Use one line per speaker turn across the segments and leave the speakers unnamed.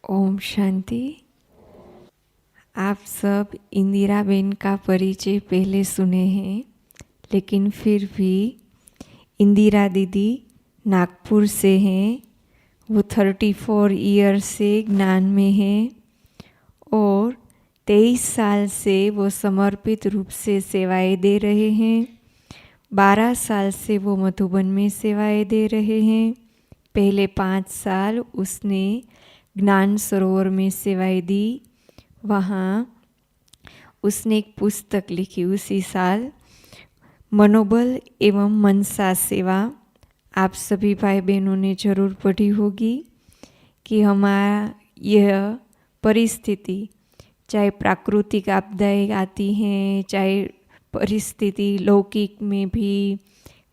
ओम शांति। आप सब इंदिराबेन का परिचय पहले सुने हैं, लेकिन फिर भी इंदिरा दीदी नागपुर से हैं। वो 34 ईयर से ज्ञान में हैं और 23 साल से वो समर्पित रूप से सेवाएं दे रहे हैं। 12 साल से वो मधुबन में सेवाएं दे रहे हैं। पहले 5 साल उसने ज्ञान सरोवर में सेवाएं दी। वहाँ उसने एक पुस्तक लिखी उसी साल, मनोबल एवं मनसा सेवा। आप सभी भाई बहनों ने जरूर पढ़ी होगी कि हमारा यह परिस्थिति, चाहे प्राकृतिक आपदाएं आती हैं, चाहे परिस्थिति लौकिक में भी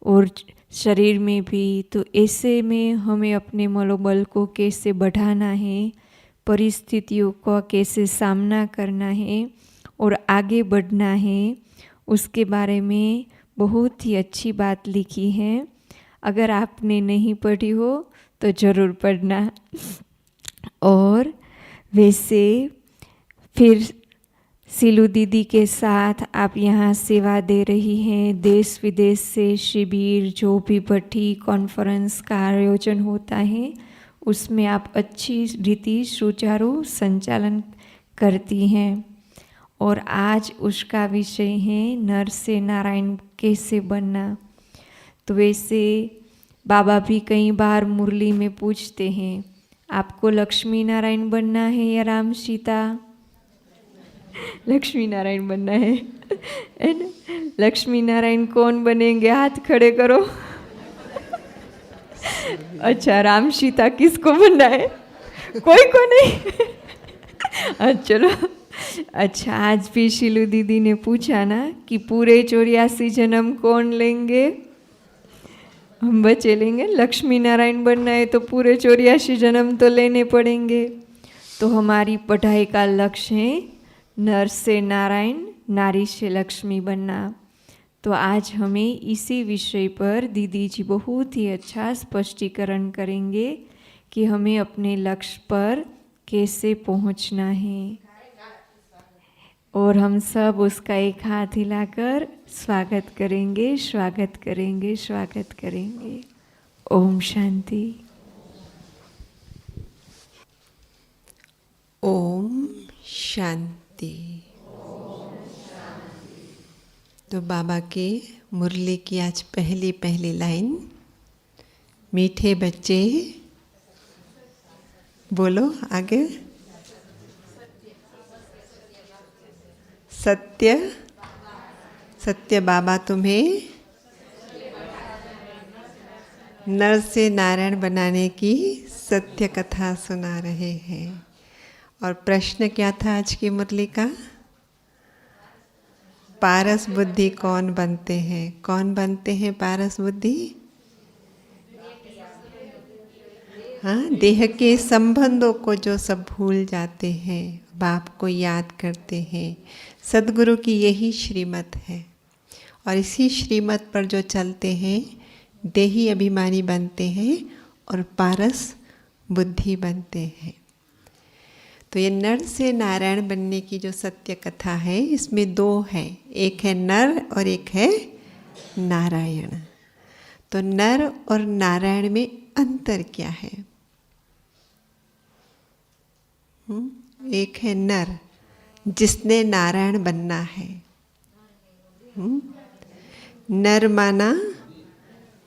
और शरीर में भी, तो ऐसे में हमें अपने मनोबल को कैसे बढ़ाना है, परिस्थितियों का कैसे सामना करना है और आगे बढ़ना है, उसके बारे में बहुत ही अच्छी बात लिखी है। अगर आपने नहीं पढ़ी हो तो ज़रूर पढ़ना। और वैसे फिर सिलू दीदी के साथ आप यहाँ सेवा दे रही हैं। देश विदेश से शिविर, जो भी भट्टी कॉन्फ्रेंस का आयोजन होता है, उसमें आप अच्छी रीति सुचारू संचालन करती हैं। और आज उसका विषय है नर से नारायण कैसे बनना। तो वैसे बाबा भी कई बार मुरली में पूछते हैं, आपको लक्ष्मी नारायण बनना है या राम सीता? लक्ष्मी नारायण बनना है ना? लक्ष्मी नारायण कौन बनेंगे? हाथ खड़े करो। अच्छा, राम सीता किसको बनना है? कोई को नहीं। चलो अच्छा, आज भी शिलू दीदी ने पूछा ना कि पूरे 84 जन्म कौन लेंगे? हम बच्चे लेंगे। लक्ष्मी नारायण बनना है तो पूरे 84 जन्म तो लेने पड़ेंगे। तो हमारी पढ़ाई का लक्ष्य है नर से नारायण, नारी से लक्ष्मी बनना। तो आज हमें इसी विषय पर दीदी जी बहुत ही अच्छा स्पष्टीकरण करेंगे कि हमें अपने लक्ष्य पर कैसे पहुंचना है। और हम सब उसका एक हाथ हिलाकर स्वागत करेंगे, स्वागत करेंगे, स्वागत करेंगे। ओम शांति।
ओम शांति। तो बाबा के मुरली की आज पहली लाइन, मीठे बच्चे बोलो आगे। सत्य सत्य बाबा तुम्हें नर से नारायण बनाने की सत्य कथा सुना रहे हैं। और प्रश्न क्या था आज की मुरली का? पारस बुद्धि कौन बनते हैं? कौन बनते हैं पारस बुद्धि? हाँ, देह के संबंधों को जो सब भूल जाते हैं, बाप को याद करते हैं। सद्गुरु की यही श्रीमत है और इसी श्रीमत पर जो चलते हैं, देही अभिमानी बनते हैं और पारस बुद्धि बनते हैं। तो ये नर से नारायण बनने की जो सत्य कथा है, इसमें दो है, एक है नर और एक है नारायण। तो नर और नारायण में अंतर क्या है? एक है नर, जिसने नारायण बनना है। नर माना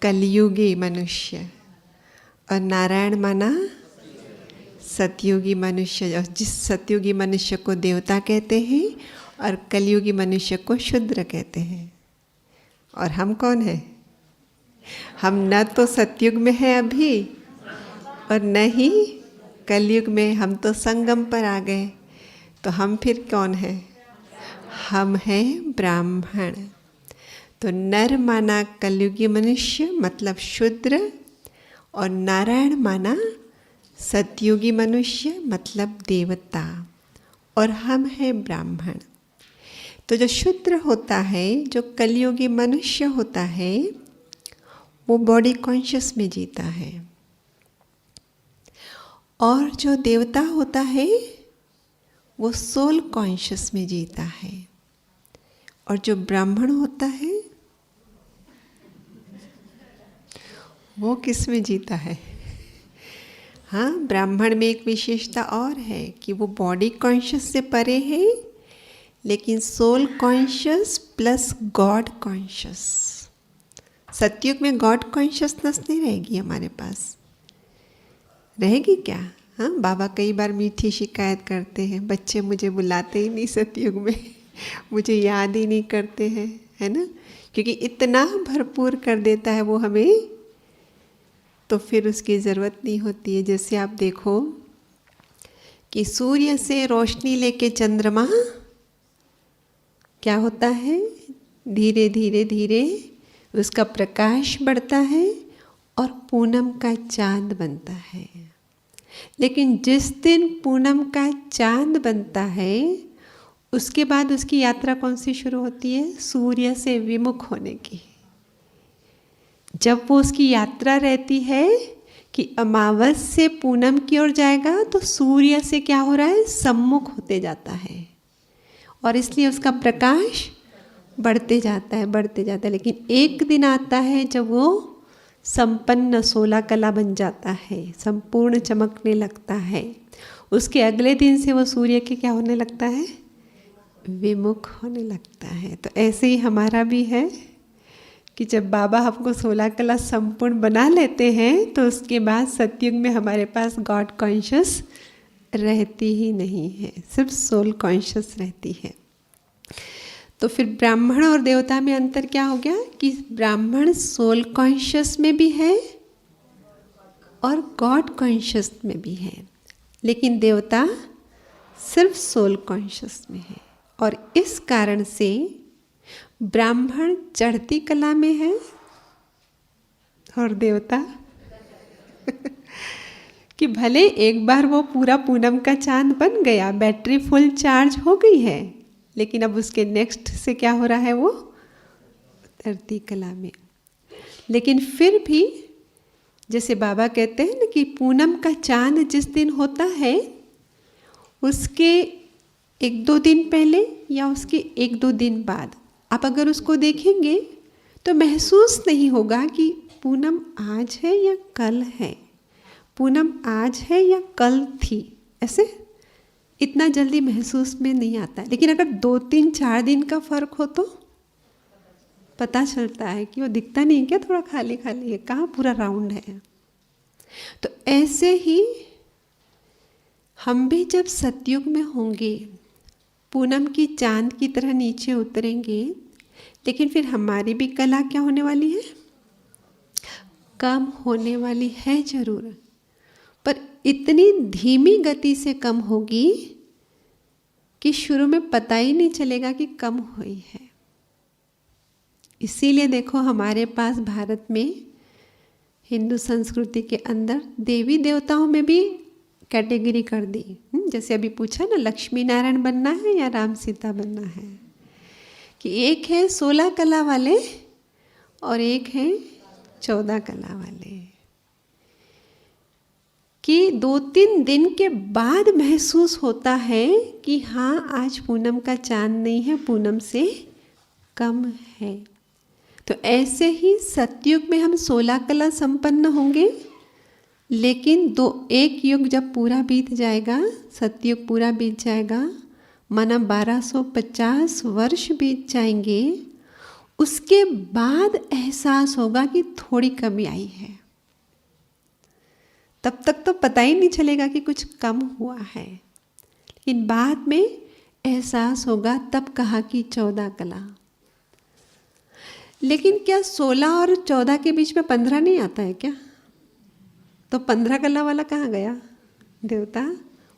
कलयुगी मनुष्य और नारायण माना सतयुगी मनुष्य। और जिस सतयुगी मनुष्य को देवता कहते हैं और कलयुगी मनुष्य को शूद्र कहते हैं। और हम कौन हैं? हम न तो सतयुग में हैं अभी और न ही कलयुग में। हम तो संगम पर आ गए। तो हम फिर कौन हैं? हम हैं ब्राह्मण। तो नर माना कलयुगी मनुष्य मतलब शूद्र और नारायण माना सतयुगी मनुष्य मतलब देवता। और हम हैं ब्राह्मण। तो जो शूद्र होता है, जो कलयुगी मनुष्य होता है, वो बॉडी कॉन्शियस में जीता है और जो देवता होता है वो सोल कॉन्शियस में जीता है, और जो ब्राह्मण होता है वो किस में जीता है? हाँ, ब्राह्मण में एक विशेषता और है कि वो बॉडी कॉन्शियस से परे है, लेकिन soul conscious plus God conscious. Satyug में गॉड कॉन्शियसनेस नहीं रहेगी हमारे पास, रहेगी क्या? हाँ, बाबा कई बार मीठी शिकायत करते हैं, बच्चे मुझे बुलाते ही नहीं सतयुग में, मुझे याद ही नहीं करते हैं, है ना? क्योंकि इतना भरपूर कर देता है वो हमें, तो फिर उसकी ज़रूरत नहीं होती है। जैसे आप देखो कि सूर्य से रोशनी लेके चंद्रमा क्या होता है, धीरे धीरे धीरे उसका प्रकाश बढ़ता है और पूनम का चांद बनता है। लेकिन जिस दिन पूनम का चांद बनता है उसके बाद उसकी यात्रा कौन सी शुरू होती है? सूर्य से विमुख होने की। जब वो उसकी यात्रा रहती है कि अमावस से पूनम की ओर जाएगा, तो सूर्य से क्या हो रहा है? सम्मुख होते जाता है, और इसलिए उसका प्रकाश बढ़ते जाता है, बढ़ते जाता है। लेकिन एक दिन आता है जब वो संपन्न 16 कला बन जाता है, संपूर्ण चमकने लगता है। उसके अगले दिन से वो सूर्य के क्या होने लगता है? विमुख होने लगता है। तो ऐसे ही हमारा भी है कि जब बाबा हमको 16 कला संपूर्ण बना लेते हैं, तो उसके बाद सतयुग में हमारे पास गॉड कॉन्शियस रहती ही नहीं है, सिर्फ सोल कॉन्शियस रहती है। तो फिर ब्राह्मण और देवता में अंतर क्या हो गया कि ब्राह्मण सोल कॉन्शियस में भी है और गॉड कॉन्शियस में भी है, लेकिन देवता सिर्फ सोल कॉन्शियस में है। और इस कारण से ब्राह्मण चढ़ती कला में है और देवता कि भले एक बार वो पूरा पूनम का चांद बन गया, बैटरी फुल चार्ज हो गई है, लेकिन अब उसके नेक्स्ट से क्या हो रहा है? वो उतरती कला में। लेकिन फिर भी जैसे बाबा कहते हैं ना कि पूनम का चांद जिस दिन होता है उसके 1-2 दिन पहले या उसके 1-2 दिन बाद आप अगर उसको देखेंगे तो महसूस नहीं होगा कि पूनम आज है या कल है, पूनम आज है या कल थी, ऐसे इतना जल्दी महसूस में नहीं आता है। लेकिन अगर 2-3-4 दिन का फर्क हो तो पता चलता है कि वो दिखता नहीं क्या, थोड़ा खाली खाली है, कहाँ पूरा राउंड है। तो ऐसे ही हम भी जब सतयुग में होंगे, पूनम की चांद की तरह नीचे उतरेंगे, लेकिन फिर हमारी भी कला क्या होने वाली है? कम होने वाली है जरूर, पर इतनी धीमी गति से कम होगी कि शुरू में पता ही नहीं चलेगा कि कम हुई है। इसीलिए देखो हमारे पास भारत में हिंदू संस्कृति के अंदर देवी देवताओं में भी कैटेगरी कर दी। जैसे अभी पूछा ना, लक्ष्मी नारायण बनना है या राम सीता बनना है, कि एक है 16 कला वाले और एक है 14 कला वाले, कि 2-3 दिन के बाद महसूस होता है कि हाँ आज पूनम का चांद नहीं है, पूनम से कम है। तो ऐसे ही सतयुग में हम 16 कला संपन्न होंगे, लेकिन एक युग जब पूरा बीत जाएगा, सतयुग पूरा बीत जाएगा, माना 1250 वर्ष बीत जाएंगे, उसके बाद एहसास होगा कि थोड़ी कमी आई है। तब तक तो पता ही नहीं चलेगा कि कुछ कम हुआ है, लेकिन बाद में एहसास होगा, तब कहा कि 14 कला। लेकिन क्या 16 और 14 के बीच में 15 नहीं आता है क्या? तो 15 कला वाला कहाँ गया? देवता।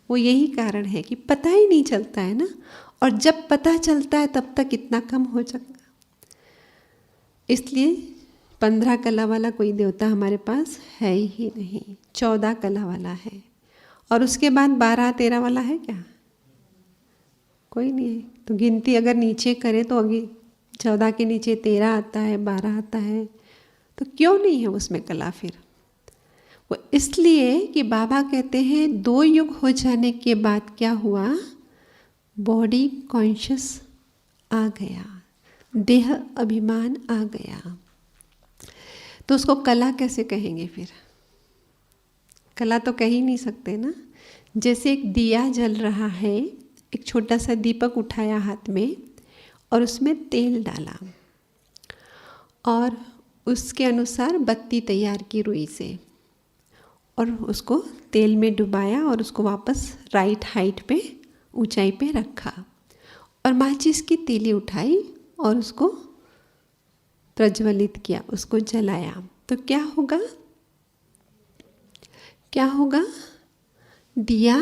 वो यही कारण है कि पता ही नहीं चलता है ना, और जब पता चलता है तब तक इतना कम हो जाएगा। इसलिए 15 कला वाला कोई देवता हमारे पास है ही नहीं, 14 कला वाला है। और उसके बाद 12-13 वाला है क्या? कोई नहीं है। तो गिनती अगर नीचे करें तो अभी 14 के नीचे 13 आता है, 12 आता है, तो क्यों नहीं है उसमें कला? फिर वो इसलिए कि बाबा कहते हैं 2 युग हो जाने के बाद क्या हुआ, बॉडी कॉन्शियस आ गया, देह अभिमान आ गया। तो उसको कला कैसे कहेंगे फिर? कला तो कह ही नहीं सकते ना। जैसे एक दिया जल रहा है, एक छोटा सा दीपक उठाया हाथ में और उसमें तेल डाला और उसके अनुसार बत्ती तैयार की रुई से और उसको तेल में डुबाया और उसको वापस राइट हाइट पे ऊंचाई पे रखा और माचिस की तीली उठाई और उसको प्रज्वलित किया, उसको जलाया। तो क्या होगा? क्या होगा? दिया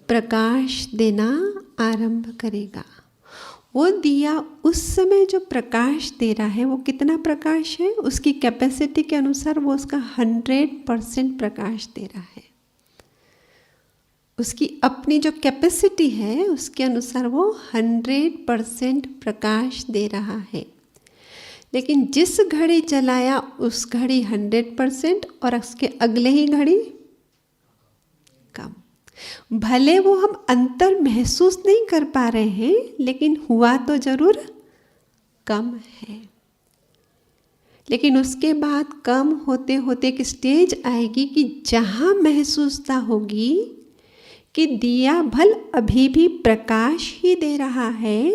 प्रकाश देना आरंभ करेगा। वो दिया उस समय जो प्रकाश दे रहा है वो कितना प्रकाश है? उसकी कैपेसिटी के अनुसार वो उसका 100% प्रकाश दे रहा है। उसकी अपनी जो कैपेसिटी है उसके अनुसार वो 100% प्रकाश दे रहा है। लेकिन जिस घड़ी जलाया उस घड़ी 100% और उसके अगले ही घड़ी कम। भले वो हम अंतर महसूस नहीं कर पा रहे हैं लेकिन हुआ तो जरूर कम है। लेकिन उसके बाद कम होते होते एक स्टेज आएगी कि जहाँ महसूसता होगी कि दिया भल अभी भी प्रकाश ही दे रहा है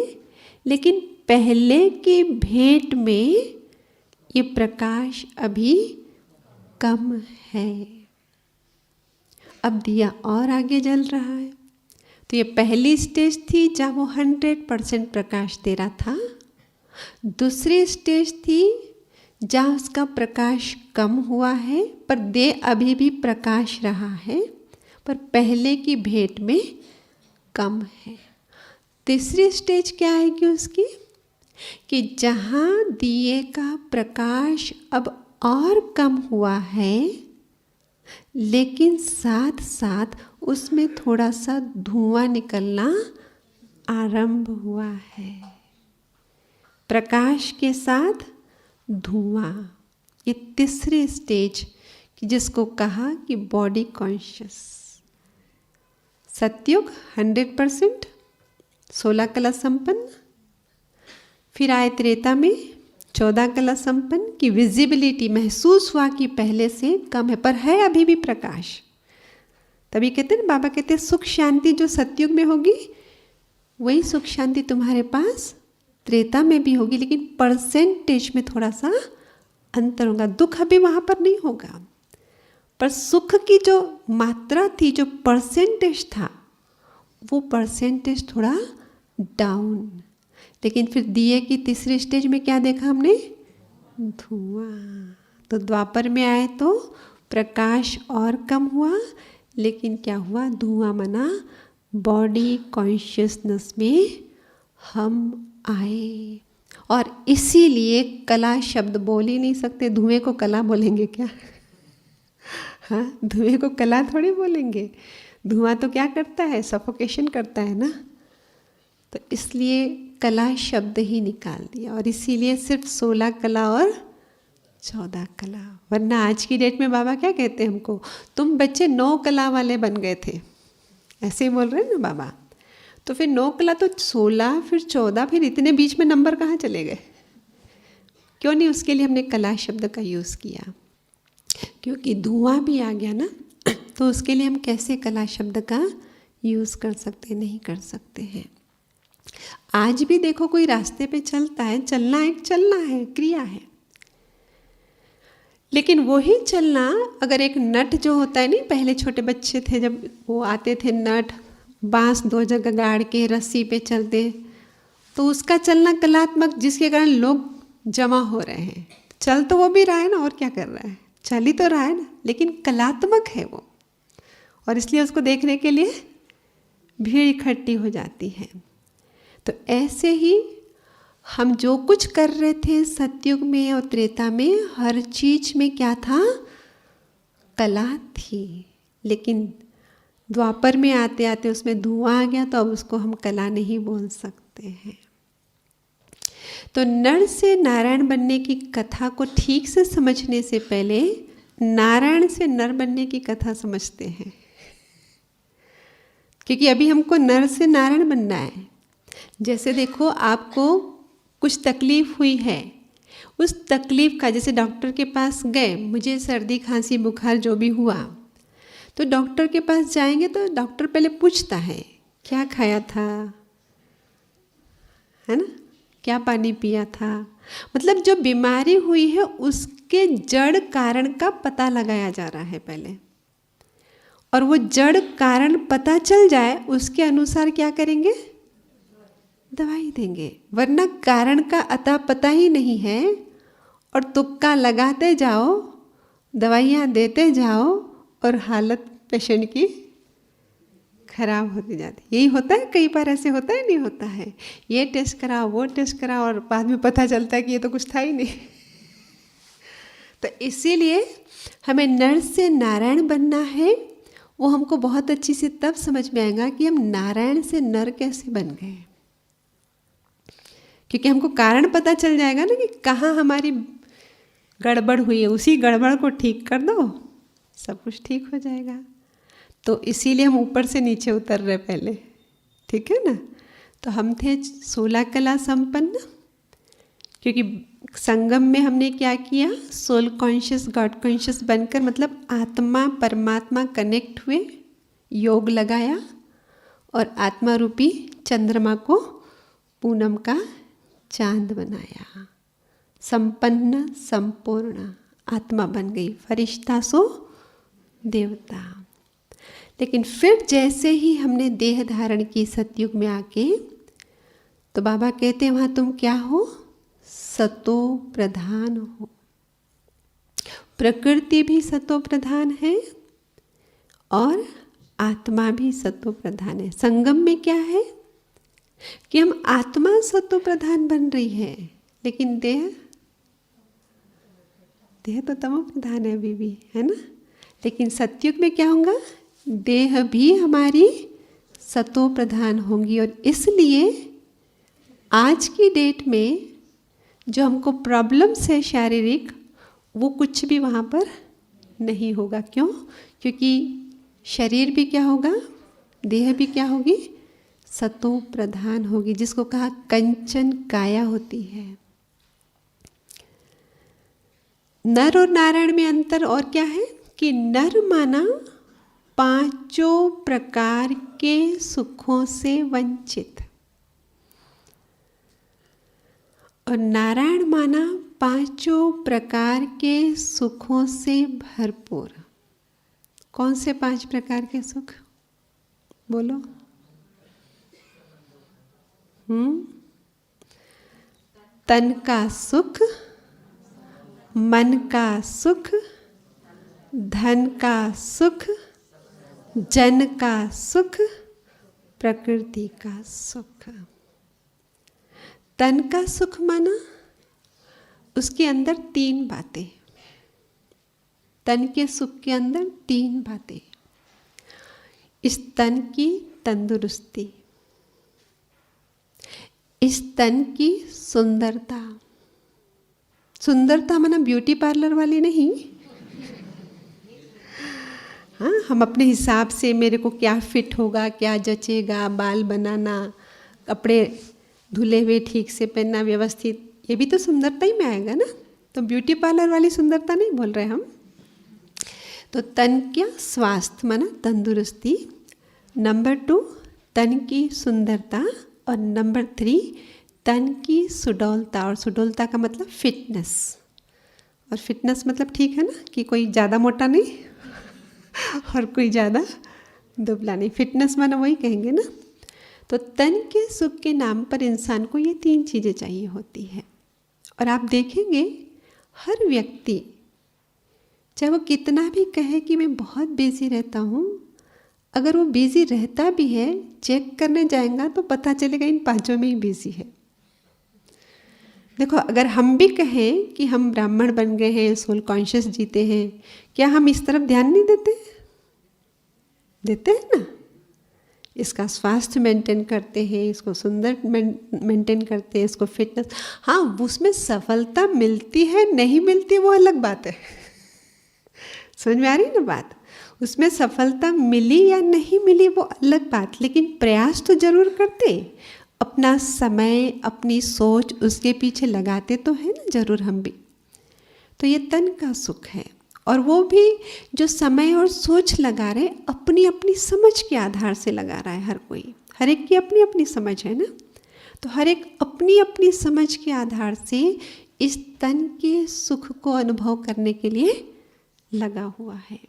लेकिन पहले की भेंट में ये प्रकाश अभी कम है। अब दिया और आगे जल रहा है। तो ये पहली स्टेज थी जहाँ वो 100% प्रकाश दे रहा था। दूसरी स्टेज थी जहाँ उसका प्रकाश कम हुआ है पर दे अभी भी प्रकाश रहा है पर पहले की भेंट में कम है। तीसरी स्टेज क्या आएगी उसकी कि जहाँ दिए का प्रकाश अब और कम हुआ है लेकिन साथ साथ उसमें थोड़ा सा धुआं निकलना आरंभ हुआ है। प्रकाश के साथ धुआं, ये तीसरी स्टेज जिसको कहा कि बॉडी कॉन्शियस। सतयुग 100% 16 कला संपन्न, फिर आए त्रेता में 14 कला संपन्न की विजिबिलिटी महसूस हुआ कि पहले से कम है पर है अभी भी प्रकाश। तभी कहते हैं बाबा कहते हैं सुख शांति जो सतयुग में होगी वही सुख शांति तुम्हारे पास त्रेता में भी होगी लेकिन परसेंटेज में थोड़ा सा अंतर होगा। दुख अभी वहाँ पर नहीं होगा पर सुख की जो मात्रा थी, जो परसेंटेज था, वो परसेंटेज थोड़ा डाउन। लेकिन फिर दिए की तीसरी स्टेज में क्या देखा हमने? धुआं। तो द्वापर में आए तो प्रकाश और कम हुआ लेकिन क्या हुआ? धुआं मना बॉडी कॉन्शियसनेस में हम आए। और इसीलिए कला शब्द बोल ही नहीं सकते। धुएं को कला बोलेंगे क्या? हाँ, धुएं को कला थोड़ी बोलेंगे। धुआं तो क्या करता है? सफोकेशन करता है ना। तो इसलिए कला शब्द ही निकाल दिया और इसीलिए सिर्फ 16 कला और 14 कला। वरना आज की डेट में बाबा क्या कहते हैं हमको? तुम बच्चे 9 कला वाले बन गए थे, ऐसे ही बोल रहे हैं ना बाबा। तो फिर 9 कला तो 16 फिर 14 फिर इतने बीच में नंबर कहाँ चले गए? क्यों नहीं? उसके लिए हमने कला शब्द का यूज़ किया क्योंकि धुआं भी आ गया ना। तो उसके लिए हम कैसे कला शब्द का यूज़ कर सकते? नहीं कर सकते हैं। आज भी देखो कोई रास्ते पे चलता है, चलना एक चलना है, क्रिया है। लेकिन वही चलना अगर एक नट जो होता है, नहीं पहले छोटे बच्चे थे जब वो आते थे नट बांस 2 जगह गाड़ के रस्सी पे चलते, तो उसका चलना कलात्मक जिसके कारण लोग जमा हो रहे हैं। चल तो वो भी रहा है ना, और क्या कर रहा है? चल ही तो रहा है ना, लेकिन कलात्मक है वो और इसलिए उसको देखने के लिए भीड़ इकट्ठी हो जाती है। तो ऐसे ही हम जो कुछ कर रहे थे सतयुग में और त्रेता में, हर चीज में क्या था? कला थी। लेकिन द्वापर में आते आते उसमें धुआं आ गया तो अब उसको हम कला नहीं बोल सकते हैं। तो नर से नारायण बनने की कथा को ठीक से समझने से पहले नारायण से नर बनने की कथा समझते हैं, क्योंकि अभी हमको नर से नारायण बनना है। जैसे देखो, आपको कुछ तकलीफ हुई है, उस तकलीफ का, जैसे डॉक्टर के पास गए, मुझे सर्दी खांसी बुखार जो भी हुआ, तो डॉक्टर के पास जाएंगे तो डॉक्टर पहले पूछता है क्या खाया था, है ना, क्या पानी पिया था। मतलब जो बीमारी हुई है उसके जड़ कारण का पता लगाया जा रहा है पहले, और वो जड़ कारण पता चल जाए उसके अनुसार क्या करेंगे, दवाई देंगे। वरना कारण का अता पता ही नहीं है और तुक्का लगाते जाओ, दवाइयाँ देते जाओ और हालत पेशेंट की खराब होती जाती। यही होता है, कई बार ऐसे होता है, नहीं होता है, ये टेस्ट कराओ वो टेस्ट कराओ और बाद में पता चलता है कि ये तो कुछ था ही नहीं। तो इसीलिए हमें नर से नारायण बनना है। वो हमको बहुत अच्छी से तब समझ में आएगा कि हम नारायण से नर कैसे बन गए, क्योंकि हमको कारण पता चल जाएगा ना कि कहाँ हमारी गड़बड़ हुई है, उसी गड़बड़ को ठीक कर दो, सब कुछ ठीक हो जाएगा। तो इसीलिए हम ऊपर से नीचे उतर रहे पहले, ठीक है ना। तो हम थे 16 कला संपन्न, क्योंकि संगम में हमने क्या किया, सोल कॉन्शियस गॉड कॉन्शियस बनकर, मतलब आत्मा परमात्मा कनेक्ट हुए, योग लगाया और आत्मा रूपी चंद्रमा को पूनम का चांद बनाया। संपन्न संपूर्ण आत्मा बन गई, फरिश्ता सो देवता। लेकिन फिर जैसे ही हमने देह धारण की सतयुग में आके, तो बाबा कहते हैं वहाँ तुम क्या हो, सतो प्रधान हो। प्रकृति भी सतो प्रधान है और आत्मा भी सतो प्रधान है। संगम में क्या है कि हम आत्मा सतो प्रधान बन रही है, लेकिन देह तो तमो प्रधान है अभी भी, है ना। लेकिन सतयुग में क्या होगा, देह भी हमारी सतो प्रधान होंगी। और इसलिए आज की डेट में जो हमको प्रॉब्लम्स है शारीरिक, वो कुछ भी वहाँ पर नहीं होगा। क्यों? क्योंकि शरीर भी क्या होगा, देह भी क्या होगी, सतो प्रधान होगी, जिसको कहा कंचन काया होती है। नर और नारायण में अंतर और क्या है कि नर माना पांचों प्रकार के सुखों से वंचित, और नारायण माना पांचों प्रकार के सुखों से भरपूर। कौन से 5 प्रकार के सुख बोलो? तन का सुख, मन का सुख, धन का सुख, जन का सुख, प्रकृति का सुख। तन का सुख माना उसके अंदर 3 बातें, तन के सुख के अंदर 3 बातें। इस तन की तंदुरुस्ती, इस तन की सुंदरता, सुंदरता माना ब्यूटी पार्लर वाली नहीं, हाँ, हम अपने हिसाब से मेरे को क्या फिट होगा, क्या जचेगा, बाल बनाना, कपड़े धुले हुए ठीक से पहनना, व्यवस्थित, ये भी तो सुंदरता ही में आएगा ना। तो ब्यूटी पार्लर वाली सुंदरता नहीं बोल रहे हम। तो तन क्या स्वास्थ्य माना तंदुरुस्ती, नंबर 2 तन की सुंदरता, और नंबर 3 तन की सुडौलता। और सुडौलता का मतलब फिटनेस, और फिटनेस मतलब ठीक है ना कि कोई ज़्यादा मोटा नहीं और कोई ज़्यादा दुबला नहीं, फिटनेस माना वही कहेंगे ना। तो तन के सुख के नाम पर इंसान को ये 3 चीज़ें चाहिए होती है। और आप देखेंगे हर व्यक्ति, चाहे वो कितना भी कहे कि मैं बहुत बिजी रहता हूँ, अगर वो बिजी रहता भी है, चेक करने जाएगा तो पता चलेगा इन 5 में ही बिजी है। देखो, अगर हम भी कहें कि हम ब्राह्मण बन गए हैं, सोल कॉन्शियस जीते हैं, क्या हम इस तरफ ध्यान नहीं देते? देते हैं ना। इसका स्वास्थ्य मेंटेन करते हैं, इसको सुंदर मेंटेन करते हैं, इसको फिटनेस, हाँ उसमें सफलता मिलती है नहीं मिलती वो अलग बात है, समझ में आ रही है ना बात? उसमें सफलता मिली या नहीं मिली वो अलग बात, लेकिन प्रयास तो जरूर करते, अपना समय अपनी सोच उसके पीछे लगाते तो है ना जरूर हम भी। तो ये तन का सुख है, और वो भी जो समय और सोच लगा रहे अपनी अपनी समझ के आधार से लगा रहा है। हर कोई, हर एक की अपनी अपनी समझ है ना, तो हर एक अपनी अपनी समझ के आधार से इस तन के सुख को अनुभव करने के लिए लगा हुआ है।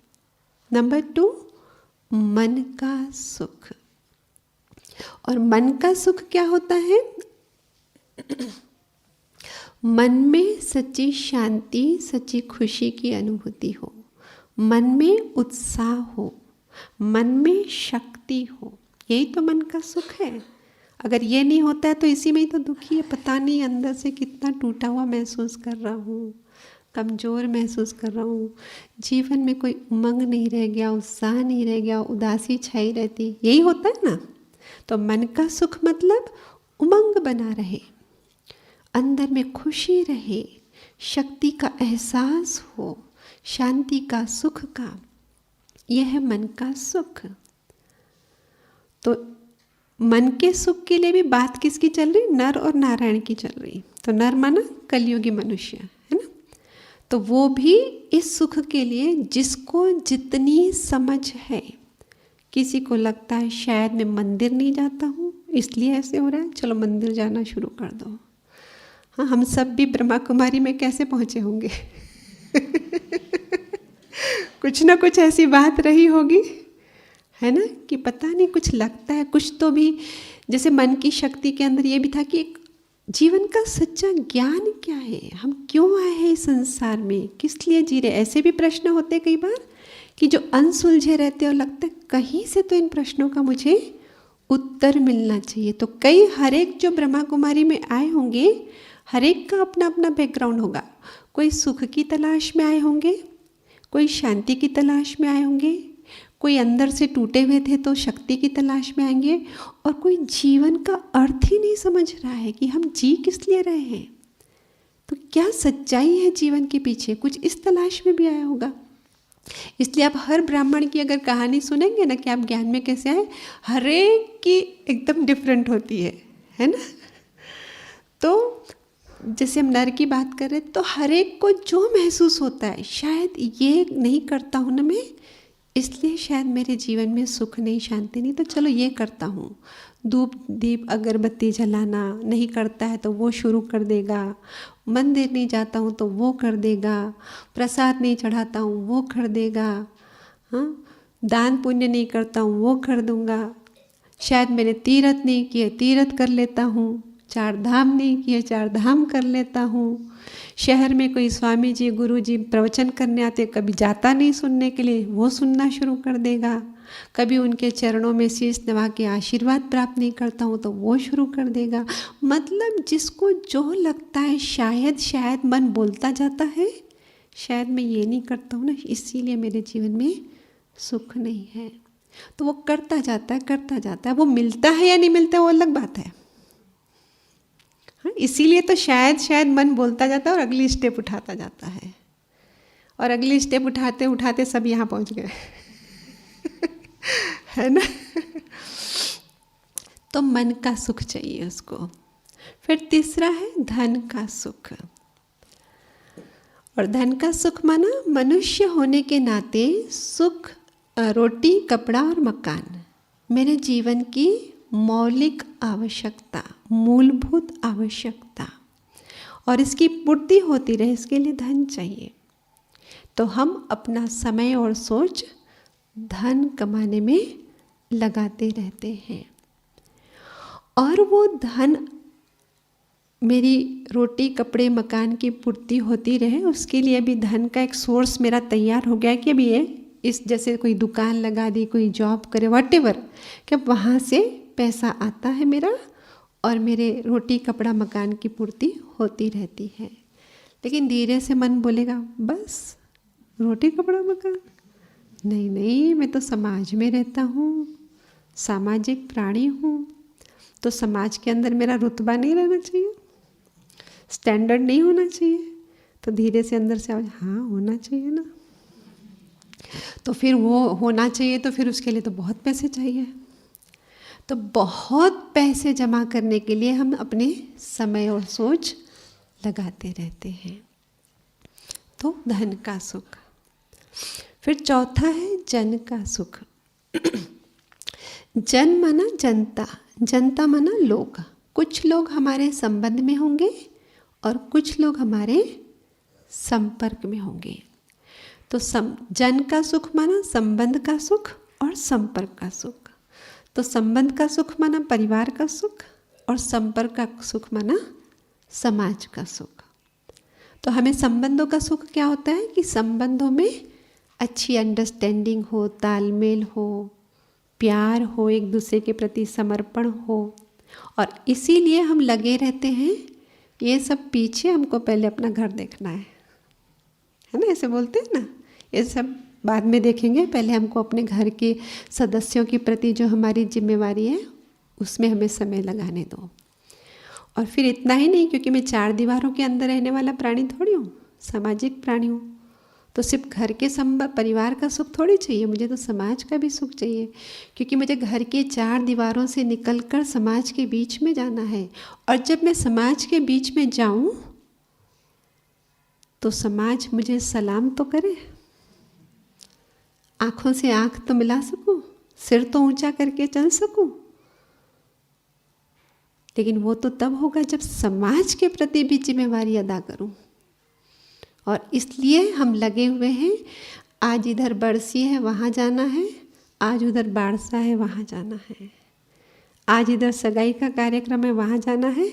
नंबर 2, मन का सुख। और मन का सुख क्या होता है? मन में सच्ची शांति, सच्ची खुशी की अनुभूति हो, मन में उत्साह हो, मन में शक्ति हो, यही तो मन का सुख है। अगर ये नहीं होता है तो इसी में ही तो दुखी है। पता नहीं अंदर से कितना टूटा हुआ महसूस कर रहा हूँ, कमज़ोर महसूस कर रहा हूँ, जीवन में कोई उमंग नहीं रह गया, उत्साह नहीं रह गया, उदासी छाई रहती, यही होता है ना। तो मन का सुख मतलब उमंग बना रहे, अंदर में खुशी रहे, शक्ति का एहसास हो, शांति का, सुख का, यह है मन का सुख। तो मन के सुख के लिए भी बात किसकी चल रही? नर और नारायण की चल रही। तो नर माना कलयुगी मनुष्य है ना, तो वो भी इस सुख के लिए जिसको जितनी समझ है। किसी को लगता है शायद मैं मंदिर नहीं जाता हूँ इसलिए ऐसे हो रहा है, चलो मंदिर जाना शुरू कर दो। हाँ, हम सब भी ब्रह्मा कुमारी में कैसे पहुँचे होंगे कुछ ना कुछ ऐसी बात रही होगी, है ना, कि पता नहीं कुछ लगता है कुछ तो भी। जैसे मन की शक्ति के अंदर ये भी था कि एक जीवन का सच्चा ज्ञान क्या है, हम क्यों आए हैं इस संसार में, किस लिए जी रहे। ऐसे भी प्रश्न होते कई बार कि जो अनसुलझे रहते और लगता है कहीं से तो इन प्रश्नों का मुझे उत्तर मिलना चाहिए। तो कई हर एक जो ब्रह्मा कुमारी में आए होंगे, हर एक का अपना अपना बैकग्राउंड होगा। कोई सुख की तलाश में आए होंगे, कोई शांति की तलाश में आए होंगे, कोई अंदर से टूटे हुए थे तो शक्ति की तलाश में आएंगे, और कोई जीवन का अर्थ ही नहीं समझ रहा है कि हम जी किस लिए रहे हैं, तो क्या सच्चाई है जीवन के पीछे, कुछ इस तलाश में भी आया होगा। इसलिए आप हर ब्राह्मण की अगर कहानी सुनेंगे ना कि आप ज्ञान में कैसे आए, हर एक की एकदम डिफरेंट होती है ना। तो जैसे हम नर की बात करें तो हर एक को जो महसूस होता है, शायद ये नहीं करता हूँ ना मैं, इसलिए शायद मेरे जीवन में सुख नहीं, शांति नहीं, तो चलो ये करता हूँ। धूप दीप अगरबत्ती जलाना नहीं करता है तो वो शुरू कर देगा, मंदिर नहीं जाता हूँ तो वो कर देगा, प्रसाद नहीं चढ़ाता हूँ वो कर देगा, हाँ, दान पुण्य नहीं करता हूँ वो कर दूँगा, शायद मैंने तीर्थ नहीं किए तीर्थ कर लेता हूँ, 4 धाम नहीं किए 4 धाम कर लेता हूँ। शहर में कोई स्वामी जी गुरु जी प्रवचन करने आते, कभी जाता नहीं सुनने के लिए, वो सुनना शुरू कर देगा। कभी उनके चरणों में शीश नवा के आशीर्वाद प्राप्त नहीं करता हूँ तो वो शुरू कर देगा। मतलब जिसको जो लगता है, शायद मन बोलता जाता है, शायद मैं ये नहीं करता हूँ ना इसीलिए मेरे जीवन में सुख नहीं है, तो वो करता जाता है। वो मिलता है या नहीं मिलता वो अलग बात है। इसीलिए तो शायद मन बोलता जाता है और अगली स्टेप उठाता जाता है, और अगली स्टेप उठाते उठाते सब यहाँ पहुँच गए है ना। तो मन का सुख चाहिए उसको। फिर तीसरा है धन का सुख। और धन का सुख माना मनुष्य होने के नाते सुख, रोटी कपड़ा और मकान मेरे जीवन की मौलिक आवश्यकता, मूलभूत आवश्यकता, और इसकी पूर्ति होती रहे इसके लिए धन चाहिए। तो हम अपना समय और सोच धन कमाने में लगाते रहते हैं, और वो धन मेरी रोटी कपड़े मकान की पूर्ति होती रहे उसके लिए भी धन का एक सोर्स मेरा तैयार हो गया कि अभी ये इस जैसे कोई दुकान लगा दी, कोई जॉब करे, व्हाटएवर, कि अब वहाँ से पैसा आता है मेरा और मेरे रोटी कपड़ा मकान की पूर्ति होती रहती है। लेकिन धीरे से मन बोलेगा बस रोटी कपड़ा मकान नहीं, मैं तो समाज में रहता हूँ, सामाजिक प्राणी हूँ, तो समाज के अंदर मेरा रुतबा नहीं रहना चाहिए, स्टैंडर्ड नहीं होना चाहिए। तो धीरे से अंदर से आवाज हाँ होना चाहिए ना,
तो फिर वो होना चाहिए, तो फिर उसके लिए तो बहुत पैसे चाहिए। तो बहुत पैसे जमा करने के लिए हम अपने समय और सोच लगाते रहते हैं। तो धन का सुख। फिर चौथा है जन का सुख। जन माना जनता, जनता माना लोग। कुछ लोग हमारे संबंध में होंगे और कुछ लोग हमारे संपर्क में होंगे। तो जन का सुख माना संबंध का सुख और संपर्क का सुख। तो संबंध का सुख माना परिवार का सुख और संपर्क का सुख माना समाज का सुख। तो हमें संबंधों का सुख क्या होता है कि संबंधों में अच्छी अंडरस्टैंडिंग हो, तालमेल हो, प्यार हो, एक दूसरे के प्रति समर्पण हो। और इसीलिए हम लगे रहते हैं, ये सब पीछे हमको पहले अपना घर देखना है ना, ऐसे बोलते हैं ना, ये सब बाद में देखेंगे, पहले हमको अपने घर के सदस्यों के प्रति जो हमारी जिम्मेवारी है उसमें हमें समय लगाने दो। और फिर इतना ही नहीं, क्योंकि मैं 4 दीवारों के अंदर रहने वाला प्राणी थोड़ी हूँ, सामाजिक प्राणी हूँ। तो सिर्फ घर के परिवार का सुख थोड़ी चाहिए, मुझे तो समाज का भी सुख चाहिए, क्योंकि मुझे घर के 4 दीवारों से निकलकर समाज के बीच में जाना है। और जब मैं समाज के बीच में जाऊं तो समाज मुझे सलाम तो करे, आंखों से आंख तो मिला सकूं, सिर तो ऊंचा करके चल सकूं। लेकिन वो तो तब होगा जब समाज के प्रति भी जिम्मेवारी अदा करूं। और इसलिए हम लगे हुए हैं, आज इधर बरसी है वहाँ जाना है, आज उधर बारसा है वहाँ जाना है, आज इधर सगाई का कार्यक्रम है वहाँ जाना है,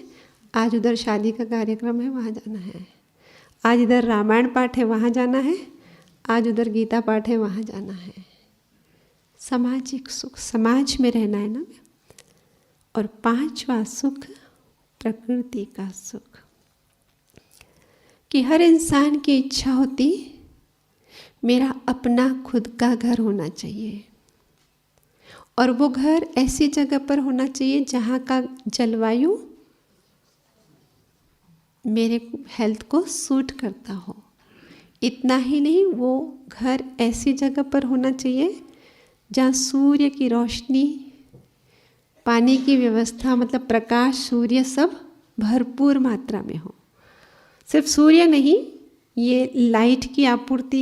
आज उधर शादी का कार्यक्रम है वहाँ जाना है, आज इधर रामायण पाठ है वहाँ जाना है, आज उधर गीता पाठ है वहाँ जाना है। सामाजिक सुख, समाज में रहना है ना। और 5वां सुख प्रकृति का सुख, कि हर इंसान की इच्छा होती मेरा अपना खुद का घर होना चाहिए, और वो घर ऐसी जगह पर होना चाहिए जहाँ का जलवायु मेरे हेल्थ को सूट करता हो। इतना ही नहीं, वो घर ऐसी जगह पर होना चाहिए जहाँ सूर्य की रोशनी, पानी की व्यवस्था, मतलब प्रकाश, सूर्य सब भरपूर मात्रा में हो। सिर्फ सूर्य नहीं, ये लाइट की आपूर्ति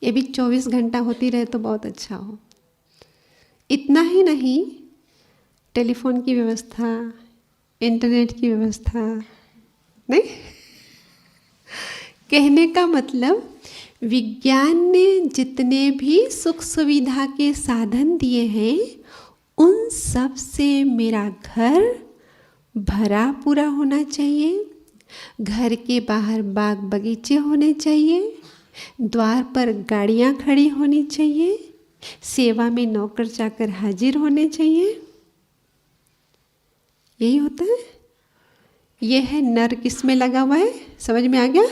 ये भी 24 घंटा होती रहे तो बहुत अच्छा हो। इतना ही नहीं, टेलीफोन की व्यवस्था, इंटरनेट की व्यवस्था नहीं। कहने का मतलब, विज्ञान ने जितने भी सुख सुविधा के साधन दिए हैं उन सब से मेरा घर भरा पूरा होना चाहिए। घर के बाहर बाग बगीचे होने चाहिए, द्वार पर गाड़ियाँ खड़ी होनी चाहिए, सेवा में नौकर चाकर हाजिर होने चाहिए। यही होता है। यह है नर किस में लगा हुआ है, समझ में आ गया?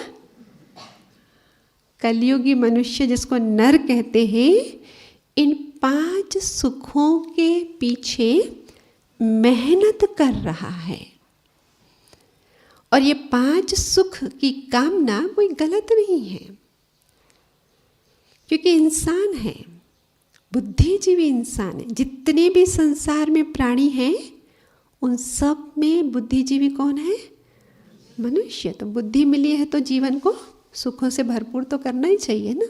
कलयुगी मनुष्य जिसको नर कहते हैं, इन 5 सुखों के पीछे मेहनत कर रहा है। और ये 5 सुख की कामना कोई गलत नहीं है, क्योंकि इंसान है, बुद्धिजीवी इंसान है। जितने भी संसार में प्राणी हैं उन सब में बुद्धिजीवी कौन है? मनुष्य। तो बुद्धि मिली है तो जीवन को सुखों से भरपूर तो करना ही चाहिए ना।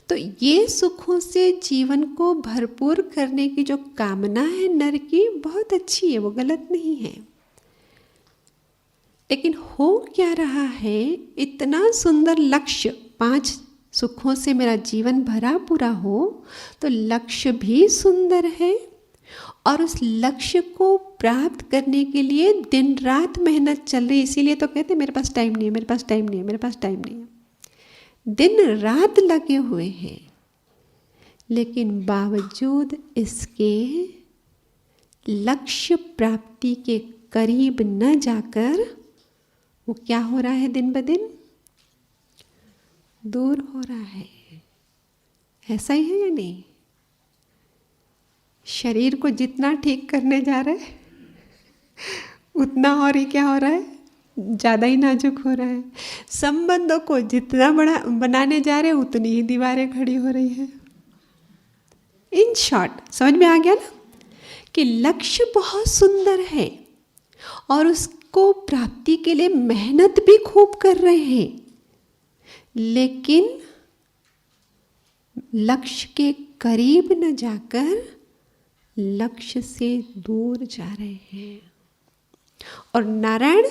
तो ये सुखों से जीवन को भरपूर करने की जो कामना है नर की, बहुत अच्छी है, वो गलत नहीं है। लेकिन हो क्या रहा है, इतना सुंदर लक्ष्य, 5 सुखों से मेरा जीवन भरा पूरा हो, तो लक्ष्य भी सुंदर है और उस लक्ष्य को प्राप्त करने के लिए दिन रात मेहनत चल रही। इसीलिए तो कहते हैं मेरे पास टाइम नहीं है, मेरे पास टाइम नहीं है, मेरे पास टाइम नहीं है। दिन रात लगे हुए हैं, लेकिन बावजूद इसके लक्ष्य प्राप्ति के करीब न जाकर वो क्या हो रहा है, दिन ब दिन दूर हो रहा है। ऐसा ही है या नहीं? शरीर को जितना ठीक करने जा रहे हैं उतना और ही क्या हो रहा है, ज़्यादा ही नाजुक हो रहा है। संबंधों को जितना बड़ा बनाने जा रहे हैं उतनी ही दीवारें खड़ी हो रही है। इन शॉर्ट समझ में आ गया ना कि लक्ष्य बहुत सुंदर है और उसको प्राप्ति के लिए मेहनत भी खूब कर रहे हैं, लेकिन लक्ष्य के करीब न जाकर लक्ष्य से दूर जा रहे हैं। और नारायण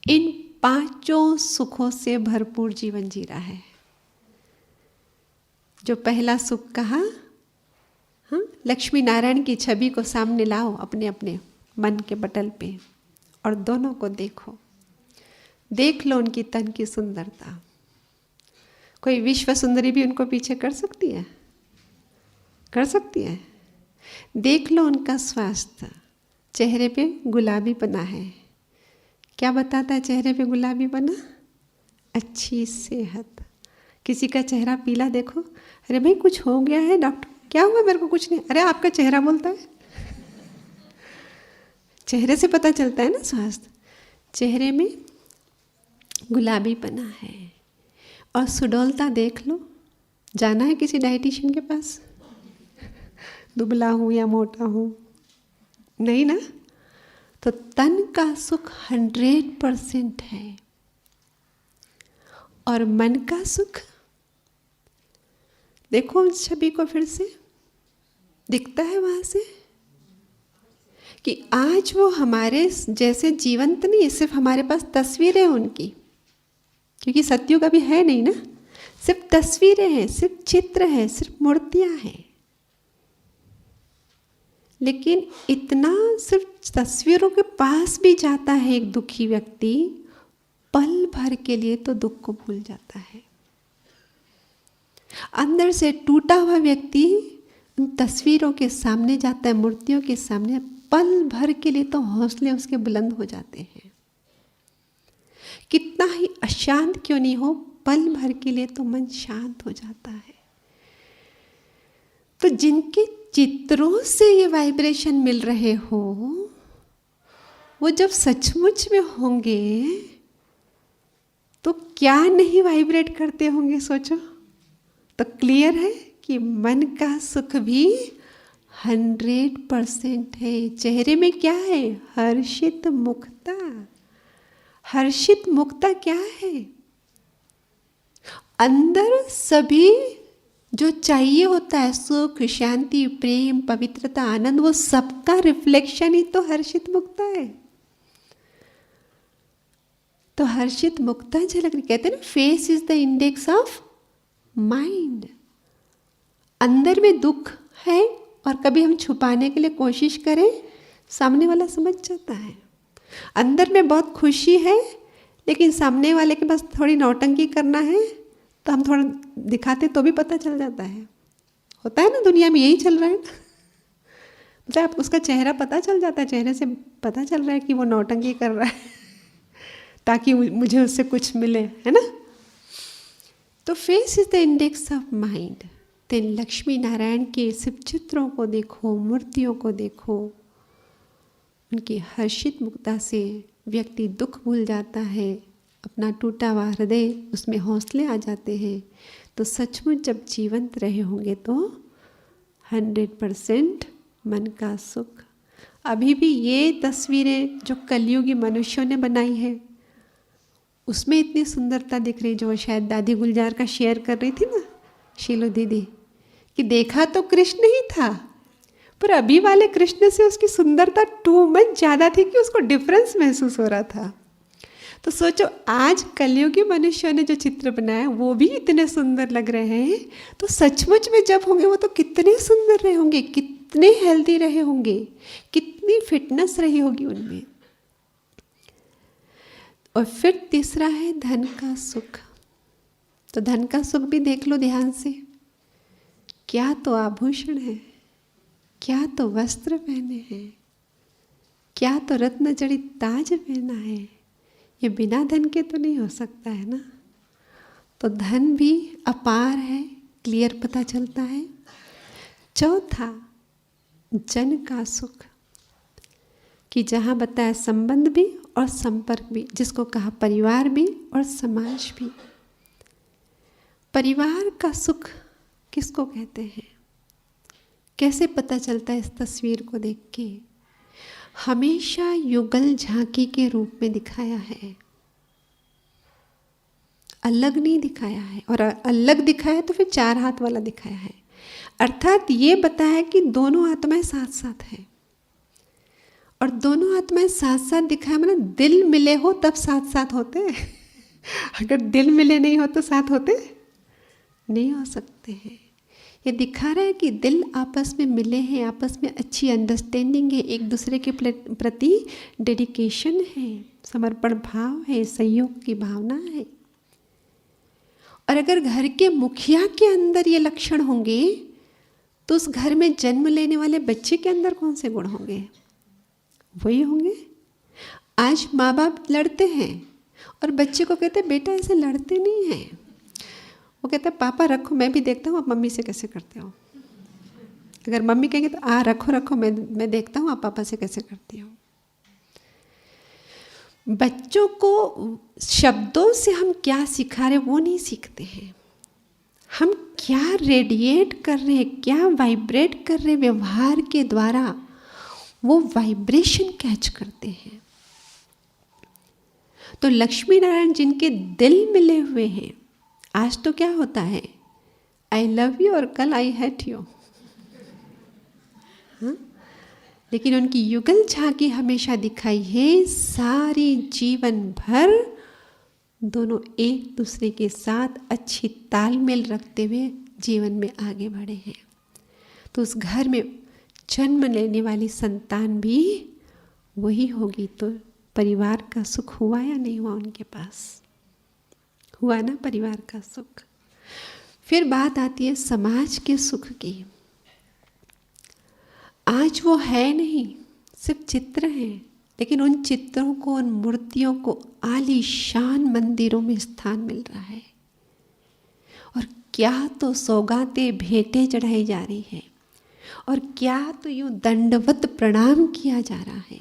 इन 5 सुखों से भरपूर जीवन जी रहा है। जो पहला सुख कहा, हाँ, लक्ष्मी नारायण की छवि को सामने लाओ अपने अपने मन के पटल पे और दोनों को देखो, देख लो उनकी तन की सुंदरता। कोई विश्व सुंदरी भी उनको पीछे कर सकती है, कर सकती है। देख लो उनका स्वास्थ्य, चेहरे पे गुलाबी बना है। क्या बताता है चेहरे पे गुलाबी बना? अच्छी सेहत। किसी का चेहरा पीला देखो, अरे भाई कुछ हो गया है डॉक्टर, क्या हुआ? मेरे को कुछ नहीं। अरे आपका चेहरा बोलता है, चेहरे से पता चलता है ना स्वास्थ्य। चेहरे में गुलाबी बना है। और सुडौलता देख लो। जाना है किसी डाइटिशियन के पास? दुबला हूँ या मोटा हूँ? नहीं ना। तो तन का सुख 100% है। और मन का सुख देखो उस छवि को फिर से, दिखता है वहां से कि आज वो हमारे जैसे जीवंत नहीं है, सिर्फ हमारे पास तस्वीरें हैं उनकी, क्योंकि सत्युग अभी है नहीं ना, सिर्फ तस्वीरें हैं, सिर्फ चित्र है, सिर्फ मूर्तियां हैं। लेकिन इतना सिर्फ तस्वीरों के पास भी जाता है एक दुखी व्यक्ति, पल भर के लिए तो दुख को भूल जाता है। अंदर से टूटा हुआ व्यक्ति उन तस्वीरों के सामने जाता है, मूर्तियों के सामने, पल भर के लिए तो हौसले उसके बुलंद हो जाते हैं। कितना ही अशांत क्यों नहीं हो, पल भर के लिए तो मन शांत हो जाता है। तो जिनके चित्रों से ये वाइब्रेशन मिल रहे हो, वो जब सचमुच में होंगे तो क्या नहीं वाइब्रेट करते होंगे, सोचो। तो क्लियर है कि मन का सुख भी 100% है। चेहरे में क्या है? हर्षित मुक्ता। हर्षित मुक्ता क्या है? अंदर सभी जो चाहिए होता है, सुख, शांति, प्रेम, पवित्रता, आनंद, वो सबका रिफ्लेक्शन ही तो हर्षित मुक्ता है। तो हर्षित मुक्ता झलक रही। कहते हैं ना, face is the index of mind. अंदर में दुख है और कभी हम छुपाने के लिए कोशिश करें, सामने वाला समझ जाता है। अंदर में बहुत खुशी है लेकिन सामने वाले के पास थोड़ी नौटंकी करना है तो हम थोड़ा दिखाते तो भी पता चल जाता है। होता है ना, दुनिया में यही चल रहा है। मतलब उसका चेहरा पता चल जाता है, चेहरे से पता चल रहा है कि वो नौटंकी कर रहा है ताकि मुझे उससे कुछ मिले, है ना। तो face is the index of mind. तो लक्ष्मी नारायण के सिर्फ चित्रों को देखो, मूर्तियों को देखो, उनकी हर्षित मुक्ता से व्यक्ति दुख भूल जाता है, अपना टूटा हुआ हृदय, उसमें हौसले आ जाते हैं। तो सचमुच जब जीवंत रहे होंगे तो 100% मन का सुख। अभी भी ये तस्वीरें जो कलयुगी मनुष्यों ने बनाई है उसमें इतनी सुंदरता दिख रही, जो शायद दादी गुलजार का शेयर कर रही थी ना शीलो दीदी, कि देखा तो कृष्ण ही था पर अभी वाले कृष्ण से उसकी सुंदरता टू मच ज़्यादा थी कि उसको डिफरेंस महसूस हो रहा था। तो सोचो आज कलयुगी मनुष्यों ने जो चित्र बनाया वो भी इतने सुंदर लग रहे हैं, तो सचमुच में जब होंगे वो तो कितने सुंदर रहे होंगे, कितने हेल्दी रहे होंगे, कितनी फिटनेस रही होगी उनमें। और फिर तीसरा है धन का सुख। तो धन का सुख भी देख लो ध्यान से। क्या तो आभूषण है, क्या तो वस्त्र पहने हैं, क्या तो रत्न जड़ित ताज पहना है। ये बिना धन के तो नहीं हो सकता है ना। तो धन भी अपार है, क्लियर पता चलता है। चौथा जन का सुख, कि जहाँ बताया संबंध भी और संपर्क भी, जिसको कहा परिवार भी और समाज भी। परिवार का सुख किसको कहते हैं? कैसे पता चलता है? इस तस्वीर को देख के हमेशा युगल झांकी के रूप में दिखाया है, अलग नहीं दिखाया है। और अलग दिखाया तो फिर 4 हाथ वाला दिखाया है, अर्थात ये बताया कि दोनों आत्माएं साथ साथ हैं। और दोनों आत्माएं साथ साथ दिखाया मतलब दिल मिले हो तब साथ साथ होते हैं। अगर दिल मिले नहीं हो तो साथ होते नहीं हो सकते हैं। ये दिखा रहा है कि दिल आपस में मिले हैं, आपस में अच्छी अंडरस्टैंडिंग है, एक दूसरे के प्रति डेडिकेशन है, समर्पण भाव है, सहयोग की भावना है। और अगर घर के मुखिया के अंदर ये लक्षण होंगे तो उस घर में जन्म लेने वाले बच्चे के अंदर कौन से गुण होंगे? वही होंगे। आज माँ बाप लड़ते हैं और बच्चे को कहते हैं बेटा ऐसे लड़ते नहीं हैं। वो कहता है पापा रखो, मैं भी देखता हूँ आप मम्मी से कैसे करते हो। अगर मम्मी कहेंगे तो रखो रखो, मैं देखता हूँ आप पापा से कैसे करती हो। बच्चों को शब्दों से हम क्या सिखा रहे वो नहीं सीखते हैं, हम क्या रेडिएट कर रहे हैं, क्या वाइब्रेट कर रहे हैं, व्यवहार के द्वारा वो वाइब्रेशन कैच करते हैं। तो लक्ष्मी नारायण जिनके दिल मिले हुए हैं, आज तो क्या होता है, आई लव यू और कल आई हेट यू, लेकिन उनकी युगल झांकी हमेशा दिखाई है सारी जीवन भर दोनों एक दूसरे के साथ अच्छी तालमेल रखते हुए जीवन में आगे बढ़े हैं। तो उस घर में जन्म लेने वाली संतान भी वही होगी। तो परिवार का सुख हुआ या नहीं हुआ उनके पास? हुआ ना परिवार का सुख। फिर बात आती है समाज के सुख की। आज वो है नहीं, सिर्फ चित्र हैं, लेकिन उन चित्रों को, उन मूर्तियों को आलीशान मंदिरों में स्थान मिल रहा है। और क्या तो सौगातें भेंटें चढ़ाई जा रही है, और क्या तो यूँ दंडवत प्रणाम किया जा रहा है।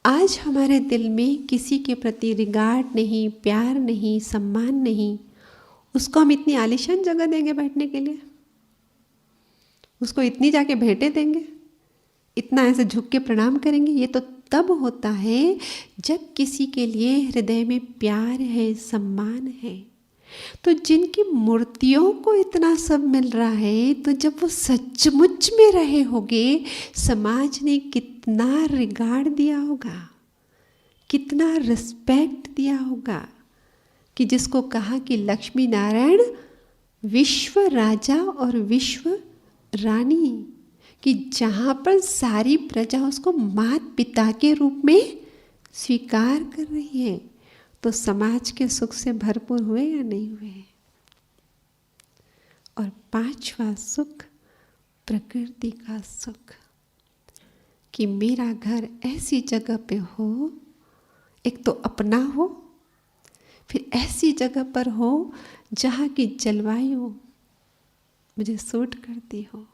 आज हमारे दिल में किसी के प्रति रिगार्ड नहीं, प्यार नहीं, सम्मान नहीं, उसको हम इतनी आलीशान जगह देंगे बैठने के लिए? उसको इतनी जाके भेंटें देंगे, इतना ऐसे झुक के प्रणाम करेंगे? ये तो तब होता है जब किसी के लिए हृदय में प्यार है, सम्मान है। तो जिनकी मूर्तियों को इतना सब मिल रहा है, तो जब वो सचमुच में रहे होंगे, समाज ने कितना रिगार्ड दिया होगा, कितना रिस्पेक्ट दिया होगा, कि जिसको कहा कि लक्ष्मी नारायण विश्व राजा और विश्व रानी, कि जहाँ पर सारी प्रजा उसको माता पिता के रूप में स्वीकार कर रही है। तो समाज के सुख से भरपूर हुए या नहीं हुए? और 5वां सुख प्रकृति का सुख, कि मेरा घर ऐसी जगह पे हो, एक तो अपना हो, फिर ऐसी जगह पर हो जहाँ की जलवायु मुझे सूट करती हो।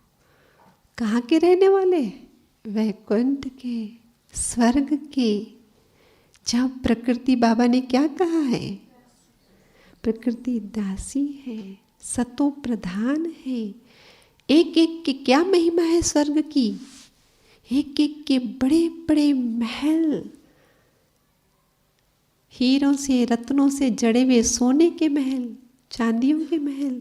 कहाँ के रहने वाले? वैकुंठ के, स्वर्ग के, जहाँ प्रकृति, बाबा ने क्या कहा है, प्रकृति दासी है, सतो प्रधान है। एक एक के क्या महिमा है स्वर्ग की, एक एक के बड़े बड़े महल, हीरों से रत्नों से जड़े हुए सोने के महल, चांदियों के महल,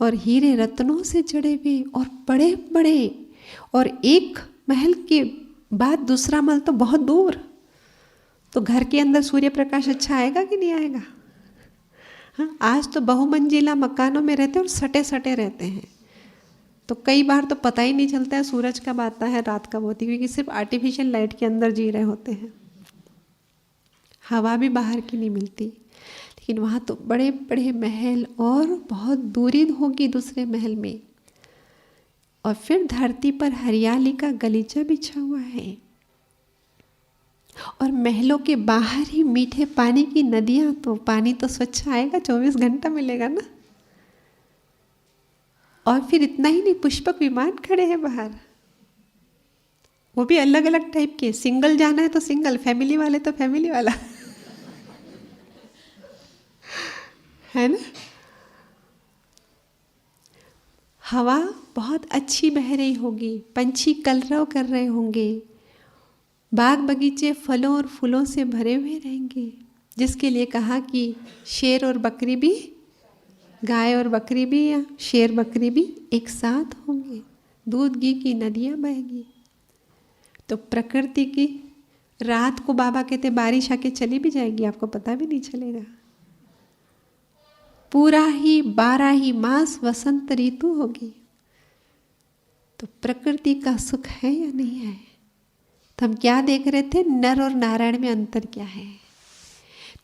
और हीरे रत्नों से जड़े हुए और बड़े बड़े, और एक महल के बाद दूसरा महल तो बहुत दूर। तो घर के अंदर सूर्य प्रकाश अच्छा आएगा कि नहीं आएगा? हाँ, आज तो बहुमंजिला मकानों में रहते हैं और सटे सटे रहते हैं, तो कई बार तो पता ही नहीं चलता है सूरज कब आता है, रात कब होती है, क्योंकि सिर्फ आर्टिफिशियल लाइट के अंदर जी रहे होते हैं, हवा भी बाहर की नहीं मिलती। लेकिन वहाँ तो बड़े बड़े महल और बहुत दूरी होगी दूसरे महल में। और फिर धरती पर हरियाली का गलीचा बिछा हुआ है, और महलों के बाहर ही मीठे पानी की नदियाँ, तो पानी तो स्वच्छ आएगा, 24 घंटा मिलेगा ना। और फिर इतना ही नहीं, पुष्पक विमान खड़े हैं बाहर, वो भी अलग अलग टाइप के, सिंगल जाना है तो सिंगल, फैमिली वाले तो फैमिली वाला है ना। हवा बहुत अच्छी बह रही होगी, पंछी कलरव कर रहे होंगे, बाग बगीचे फलों और फूलों से भरे हुए रहेंगे, जिसके लिए कहा कि शेर और बकरी भी, गाय और बकरी भी या शेर बकरी भी एक साथ होंगे, दूध घी की नदियाँ बहेगी। तो प्रकृति की रात को बाबा कहते बारिश आके चली भी जाएगी, आपको पता भी नहीं चलेगा। पूरा ही 12 ही मास वसंत ऋतु होगी। तो प्रकृति का सुख है या नहीं है। तो हम क्या देख रहे थे, नर और नारायण में अंतर क्या है।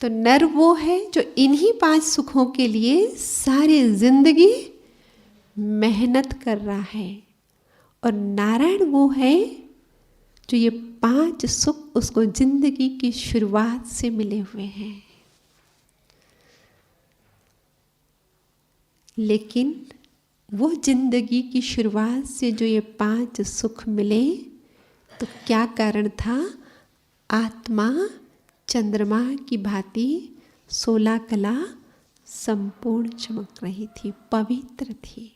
तो नर वो है जो इन्हीं 5 सुखों के लिए सारी जिंदगी मेहनत कर रहा है, और नारायण वो है जो ये 5 सुख उसको जिंदगी की शुरुआत से मिले हुए हैं। लेकिन वो जिंदगी की शुरुआत से जो ये 5 सुख मिले, तो क्या कारण था। आत्मा चंद्रमा की भांति 16 कला संपूर्ण चमक रही थी, पवित्र थी।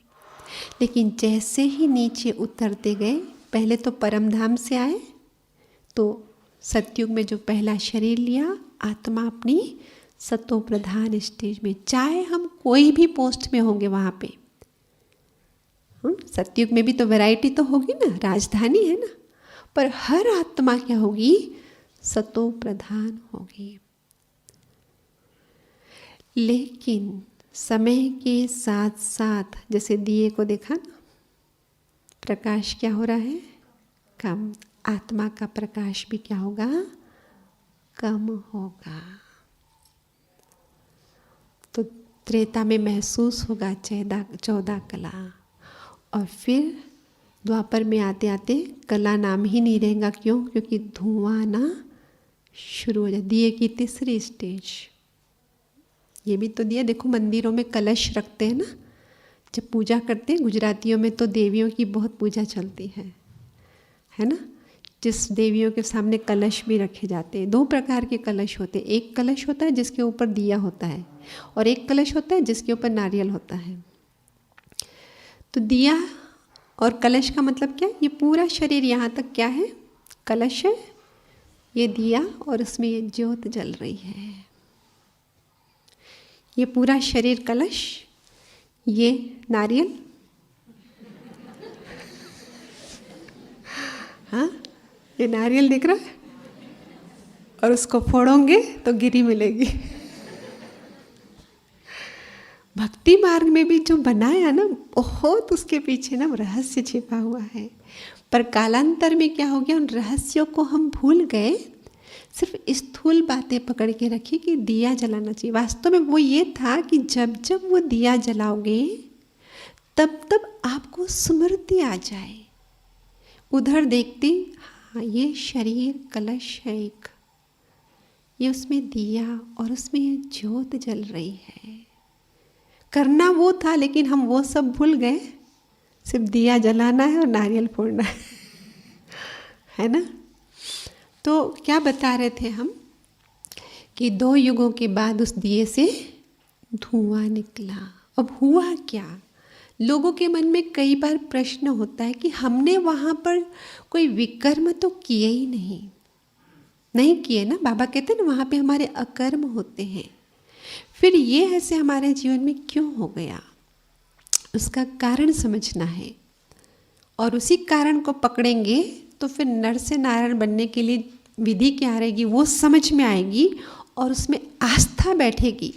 लेकिन जैसे ही नीचे उतरते गए, पहले तो परमधाम से आए, तो सतयुग में जो पहला शरीर लिया, आत्मा अपनी सतो प्रधान स्टेज में, चाहे हम कोई भी पोस्ट में होंगे वहाँ पे। सतयुग में भी तो वैरायटी तो होगी ना, राजधानी है ना, पर हर आत्मा क्या होगी, सतो प्रधान होगी। लेकिन समय के साथ साथ, जैसे दिए को देखा ना, प्रकाश क्या हो रहा है, कम। आत्मा का प्रकाश भी क्या होगा, कम होगा। तो त्रेता में महसूस होगा 14 कला, और फिर द्वापर में आते आते कला नाम ही नहीं रहेगा। क्यों? क्योंकि धुआं ना शुरू हो जाए। दिए की तीसरी स्टेज, ये भी तो दिया। देखो मंदिरों में कलश रखते हैं ना, जब पूजा करते हैं, गुजरातियों में तो देवियों की बहुत पूजा चलती है ना। जिस देवियों के सामने कलश भी रखे जाते हैं। 2 प्रकार के कलश होते हैं। एक कलश होता है जिसके ऊपर दिया होता है, और एक कलश होता है जिसके ऊपर नारियल होता है। तो दिया और कलश का मतलब क्या है, ये पूरा शरीर यहाँ तक क्या है, कलश है, ये दिया, और उसमें ये ज्योत जल रही है। ये पूरा शरीर कलश, ये नारियल, हाँ ये नारियल दिख रहा है, और उसको फोड़ोगे तो गिरी मिलेगी। भक्ति मार्ग में भी जो बनाया ना, बहुत उसके पीछे ना रहस्य छिपा हुआ है। पर कालांतर में क्या हो गया, उन रहस्यों को हम भूल गए, सिर्फ स्थूल बातें पकड़ के रखी कि दिया जलाना चाहिए। वास्तव में वो ये था कि जब जब वो दिया जलाओगे, तब तब आपको स्मृति आ जाए। उधर देखते, हाँ ये शरीर कलश है एक, ये उसमें दिया और उसमें ये ज्योत जल रही है। करना वो था, लेकिन हम वो सब भूल गए। सिर्फ दिया जलाना है और नारियल फोड़ना है ना। तो क्या बता रहे थे हम कि 2 युगों के बाद उस दिए से धुआं निकला। अब हुआ क्या, लोगों के मन में कई बार प्रश्न होता है कि हमने वहाँ पर कोई विकर्म तो किए ही नहीं किए ना। बाबा कहते हैं ना, वहाँ पे हमारे अकर्म होते हैं। फिर ये ऐसे हमारे जीवन में क्यों हो गया, उसका कारण समझना है, और उसी कारण को पकड़ेंगे तो फिर नर से नारायण बनने के लिए विधि क्या रहेगी वो समझ में आएगी, और उसमें आस्था बैठेगी।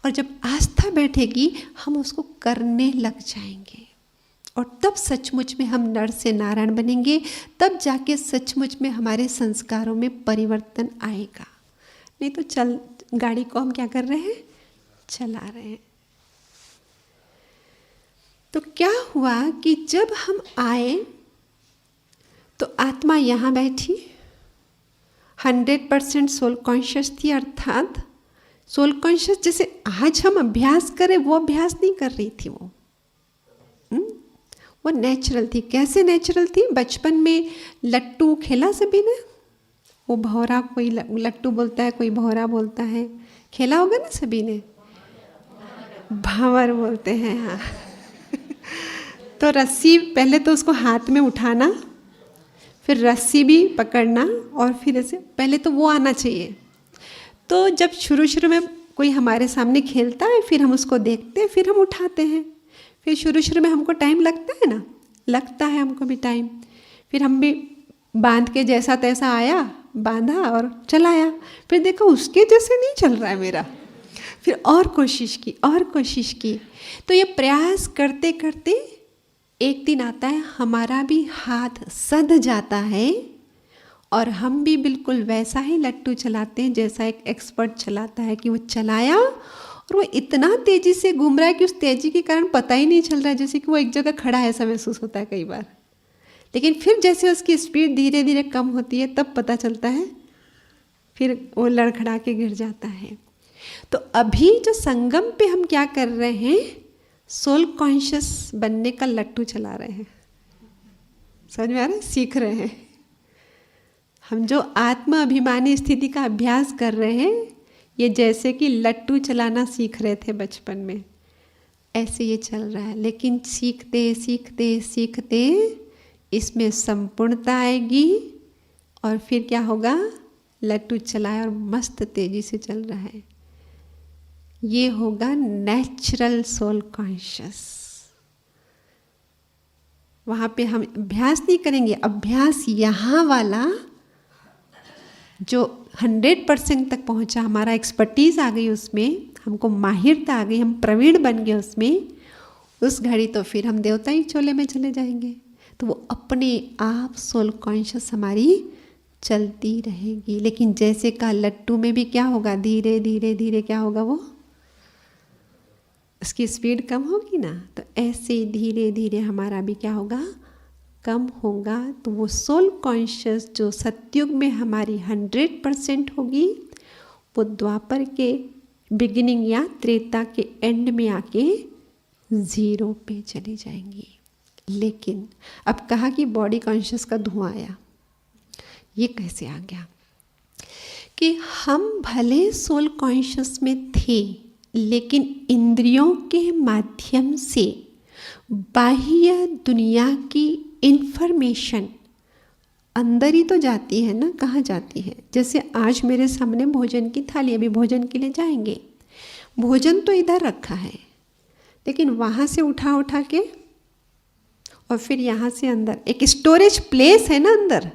और जब आस्था बैठेगी, हम उसको करने लग जाएंगे, और तब सचमुच में हम नर से नारायण बनेंगे। तब जाके सचमुच में हमारे संस्कारों में परिवर्तन आएगा। नहीं तो गाड़ी को हम क्या कर रहे हैं, चला रहे हैं। तो क्या हुआ कि जब हम आए तो आत्मा यहाँ बैठी 100% सोल कॉन्शियस थी। अर्थात सोल कॉन्शियस जैसे आज हम अभ्यास करें वो अभ्यास नहीं कर रही थी। वो नेचुरल थी। कैसे नेचुरल थी? बचपन में लट्टू खेला सभी ने, वो भौरा, कोई लट्टू बोलता है, कोई भौरा बोलता है, खेला होगा ना सभी ने, भावर बोलते हैं, हाँ। तो रस्सी, पहले तो उसको हाथ में उठाना, फिर रस्सी भी पकड़ना, और फिर ऐसे, पहले तो वो आना चाहिए। तो जब शुरू शुरू में कोई हमारे सामने खेलता है, फिर हम उसको देखते हैं, फिर हम उठाते हैं। फिर शुरू शुरू में हमको टाइम लगता है ना, लगता है हमको भी टाइम। फिर हम भी बांध के जैसा तैसा आया, बांधा और चलाया, फिर देखो उसके जैसे नहीं चल रहा है मेरा, फिर और कोशिश की, और कोशिश की। तो ये प्रयास करते करते एक दिन आता है, हमारा भी हाथ सध जाता है और हम भी बिल्कुल वैसा ही लट्टू चलाते हैं जैसा एक एक्सपर्ट चलाता है। कि वो चलाया और वो इतना तेज़ी से घूम रहा है कि उस तेज़ी के कारण पता ही नहीं चल रहा है, जैसे कि वो एक जगह खड़ा है, ऐसा महसूस होता है कई बार। लेकिन फिर जैसे उसकी स्पीड धीरे धीरे कम होती है, तब पता चलता है, फिर वो लड़खड़ा के गिर जाता है। तो अभी जो संगम पे हम क्या कर रहे हैं, सोल कॉन्शियस बनने का लट्टू चला रहे हैं। समझ में आ रहा है? सीख रहे हैं हम। जो आत्म अभिमानी स्थिति का अभ्यास कर रहे हैं, ये जैसे कि लट्टू चलाना सीख रहे थे बचपन में, ऐसे ये चल रहा है। लेकिन सीखते सीखते सीखते इसमें संपूर्णता आएगी और फिर क्या होगा, लट्टू चलाया और मस्त तेजी से चल रहा है। ये होगा नेचुरल सोल कॉन्शियस। वहाँ पे हम अभ्यास नहीं करेंगे, अभ्यास यहाँ वाला जो 100% तक पहुँचा, हमारा एक्सपर्टीज आ गई उसमें, हमको माहिरता आ गई, हम प्रवीण बन गए उसमें, उस घड़ी तो फिर हम देवता ही चोले में चले जाएंगे। तो वो अपने आप सोल कॉन्शियस हमारी चलती रहेगी। लेकिन जैसे का लट्टू में भी क्या होगा, धीरे धीरे धीरे क्या होगा, वो उसकी स्पीड कम होगी ना। तो ऐसे धीरे धीरे हमारा भी क्या होगा, कम होगा। तो वो सोल कॉन्शियस जो सतयुग में हमारी 100% होगी, वो द्वापर के बिगिनिंग या त्रेता के एंड में आके 0 पे चली जाएंगी। लेकिन अब कहा कि बॉडी कॉन्शियस का धुआं आया, ये कैसे आ गया? कि हम भले सोल कॉन्शियस में थे, लेकिन इंद्रियों के माध्यम से बाह्य दुनिया की इंफॉर्मेशन अंदर ही तो जाती है ना, कहाँ जाती है? जैसे आज मेरे सामने भोजन की थाली, अभी भोजन के लिए जाएंगे, भोजन तो इधर रखा है, लेकिन वहाँ से उठा उठा के और फिर यहाँ से अंदर एक स्टोरेज प्लेस है ना अंदर,